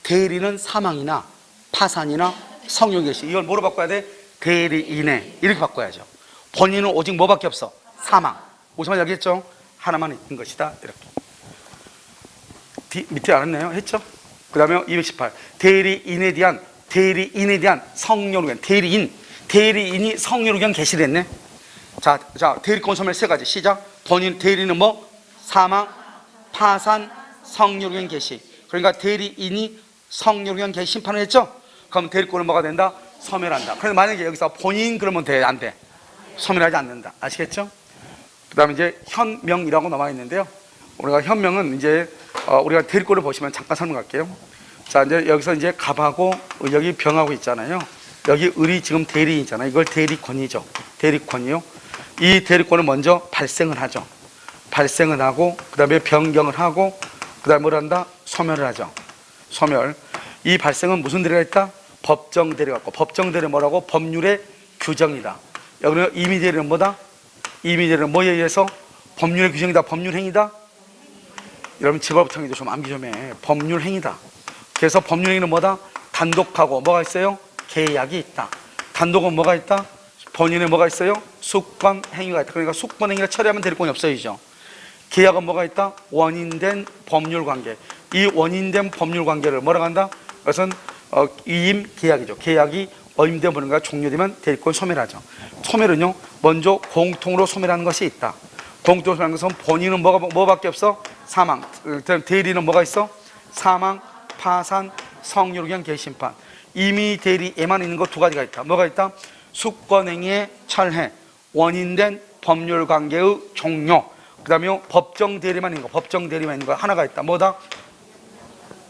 대리는 사망이나 파산이나 성령계시. 이걸 뭐로 바꿔야 돼? 대리인해. 이렇게 바꿔야죠. 본인은 오직 뭐밖에 없어? 사망. 무슨 말인지 알겠죠? 하나만 있는 것이다. 이렇게. 밑에 알았나요? 했죠? 그 다음에 218. 대리인에 대한 성령의견. 대리인이 성령의견 계시를 했네. 자, 대리권 소멸 세 가지. 시작. 본인, 대리는 뭐? 사망, 파산, 성령의견 계시. 그러니까 대리인이 성령의견 계시 심판을 했죠? 그럼 대리권은 뭐가 된다? 소멸한다. 그런데 만약에 여기서 본인 그러면 돼? 안 돼? 소멸하지 않는다. 아시겠죠? 그 다음에 이제 현명이라고 남아 있는데요. 우리가 현명은 이제 우리가 대리권을 보시면 잠깐 설명할게요. 자, 이제 여기서 이제 갑하고 여기 병하고 있잖아요. 여기 을이 지금 대리인이잖아요. 이걸 대리권이죠. 대리권이요. 이 대리권을 먼저 발생을 하죠. 발생을 하고 그 다음에 변경을 하고 그 다음에 뭘 한다? 소멸을 하죠. 소멸. 이 발생은 무슨 대리가 있다? 법정 대리가 있고, 법정 대리는 뭐라고? 법률의 규정이다. 여기는 임의 대리는 뭐다? 임의 대리는 뭐에 의해서? 법률의 규정이다. 법률 행위다. 여러분 지법청에도 좀 암기 좀 해. 법률 행위다. 그래서 법률 행위는 뭐다? 단독하고 뭐가 있어요? 계약이 있다. 단독은 뭐가 있다? 본인에 뭐가 있어요? 숙권 행위가 있다. 그러니까 숙권 행위를 처리하면 대리권이 없어지죠. 계약은 뭐가 있다? 원인된 법률 관계. 이 원인된 법률 관계를 뭐라고 한다? 그것은 위임 계약이죠. 계약이 어임된 법률과 종료되면 대리권 소멸하죠. 소멸은요, 먼저 공통으로 소멸하는 것이 있다. 공통으로 소멸하는 것은 본인은 뭐밖에 없어? 사망. 대리는 뭐가 있어? 사망, 파산, 성령의견 개심판. 임의 대리에만 있는 것 두 가지가 있다. 뭐가 있다? 숙권행위의 철회, 원인된 법률 관계의 종료. 그 다음에 법정 대리만 있는 거, 법정 대리만 있는 거 하나가 있다. 뭐다?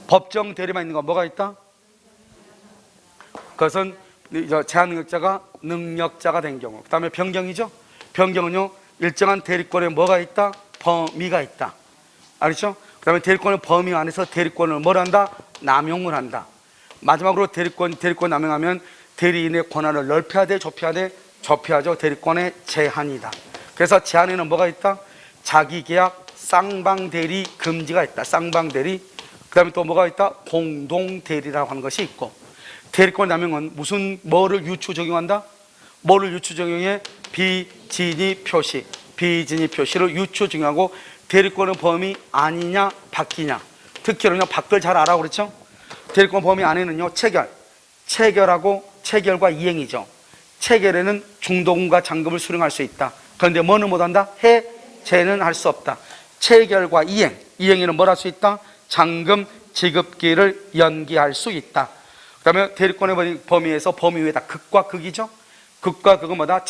법정 대리만 있는 거 뭐가 있다? 그것은 제한능력자가 능력자가 된 경우. 그 다음에 변경이죠. 변경은요, 일정한 대리권에 뭐가 있다? 범위가 있다. 알겠죠? 그 다음에 대리권의 범위 안에서 대리권을 뭘 한다? 남용을 한다. 마지막으로 대리권 남용하면 대리인의 권한을 넓혀야 돼? 좁혀야 돼? 좁혀야죠. 대리권의 제한이다. 그래서 제한에는 뭐가 있다? 자기계약 쌍방대리 금지가 있다. 쌍방대리. 그 다음에 또 뭐가 있다? 공동대리라고 하는 것이 있고, 대리권 남용은 뭐를 유추 적용한다? 뭐를 유추 적용해? 비진의 표시. 비진의 표시를 유추 적용하고 대리권의 범위 아니냐 바뀌냐. 특히는요, 밖을 잘 알아 그렇죠? 대리권 범위 안에는요, 체결과 이행이죠. 체결에는 중도금과 잔금을 수령할 수 있다. 그런데 뭐는 못한다? 해제는 할 수 없다. 체결과 이행에는 뭘 할 수 있다? 잔금 지급기를 연기할 수 있다. 그 다음에 대리권의 범위에서 범위 외에다 극과 극이죠. 극과 극은 뭐다?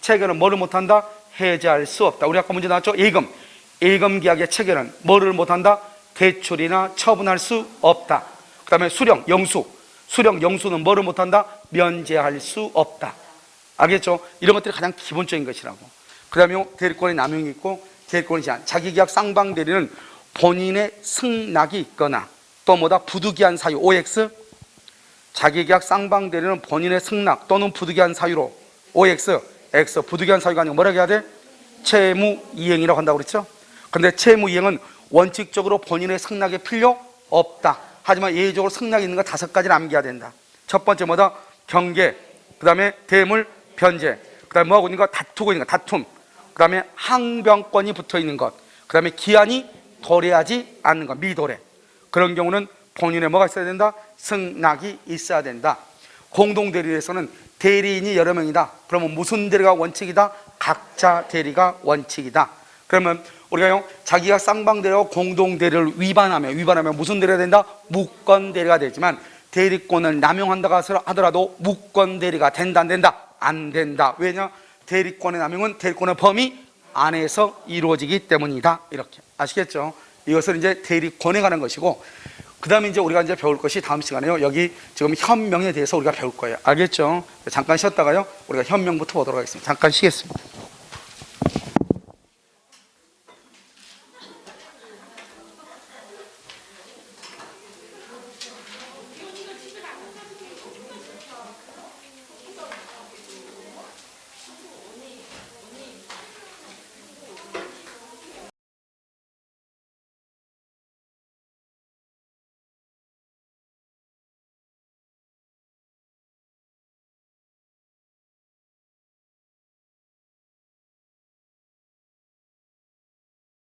체결은 뭐를 못한다? 해제할 수 없다. 우리 아까 문제 나왔죠? 예금 계약의 체결은 뭐를 못한다? 대출이나 처분할 수 없다. 그 다음에 수령, 영수는 뭐를 못한다? 면제할 수 없다. 알겠죠? 이런 것들이 가장 기본적인 것이라고. 그 다음에 대리권의 남용이 있고, 대리권의 제한. 자기계약 쌍방대리는 본인의 승낙이 있거나 또 뭐다? 부득이한 사유, OX. 자기계약 쌍방대리는 본인의 승낙 또는 부득이한 사유로 OX, X. 부득이한 사유가 아니고 뭐라고 해야 돼? 채무이행이라고 한다고 그랬죠? 그런데 채무이행은 원칙적으로 본인의 승낙이 필요 없다. 하지만 예외적으로 승낙이 있는 거 5가지를 암기해야 된다. 첫 번째 뭐다? 경계. 그 다음에 대물 변제. 그 다음에 뭐하고 있는 거? 다투고 있는 거, 다툼. 그 다음에 항변권이 붙어 있는 것. 그 다음에 기한이 도래하지 않는 것, 미도래. 그런 경우는 본인의 뭐가 있어야 된다? 승낙이 있어야 된다. 공동대리에서는 대리인이 여러 명이다. 그러면 무슨 대리가 원칙이다? 각자 대리가 원칙이다. 그러면 우리가 자기가 쌍방대리하고 공동대리를 위반하면 무슨 대리가 된다? 무권대리가 되지만 대리권을 남용한다고 하더라도 무권대리가 된다 안 된다? 안 된다. 왜냐? 대리권의 남용은 대리권의 범위 안에서 이루어지기 때문이다. 이렇게 아시겠죠? 이것을 이제 대리권에 관한 것이고, 그 다음에 이제 우리가 이제 배울 것이 다음 시간에요. 여기 지금 현명에 대해서 우리가 배울 거예요. 알겠죠? 잠깐 쉬었다가요, 우리가 현명부터 보도록 하겠습니다. 잠깐 쉬겠습니다.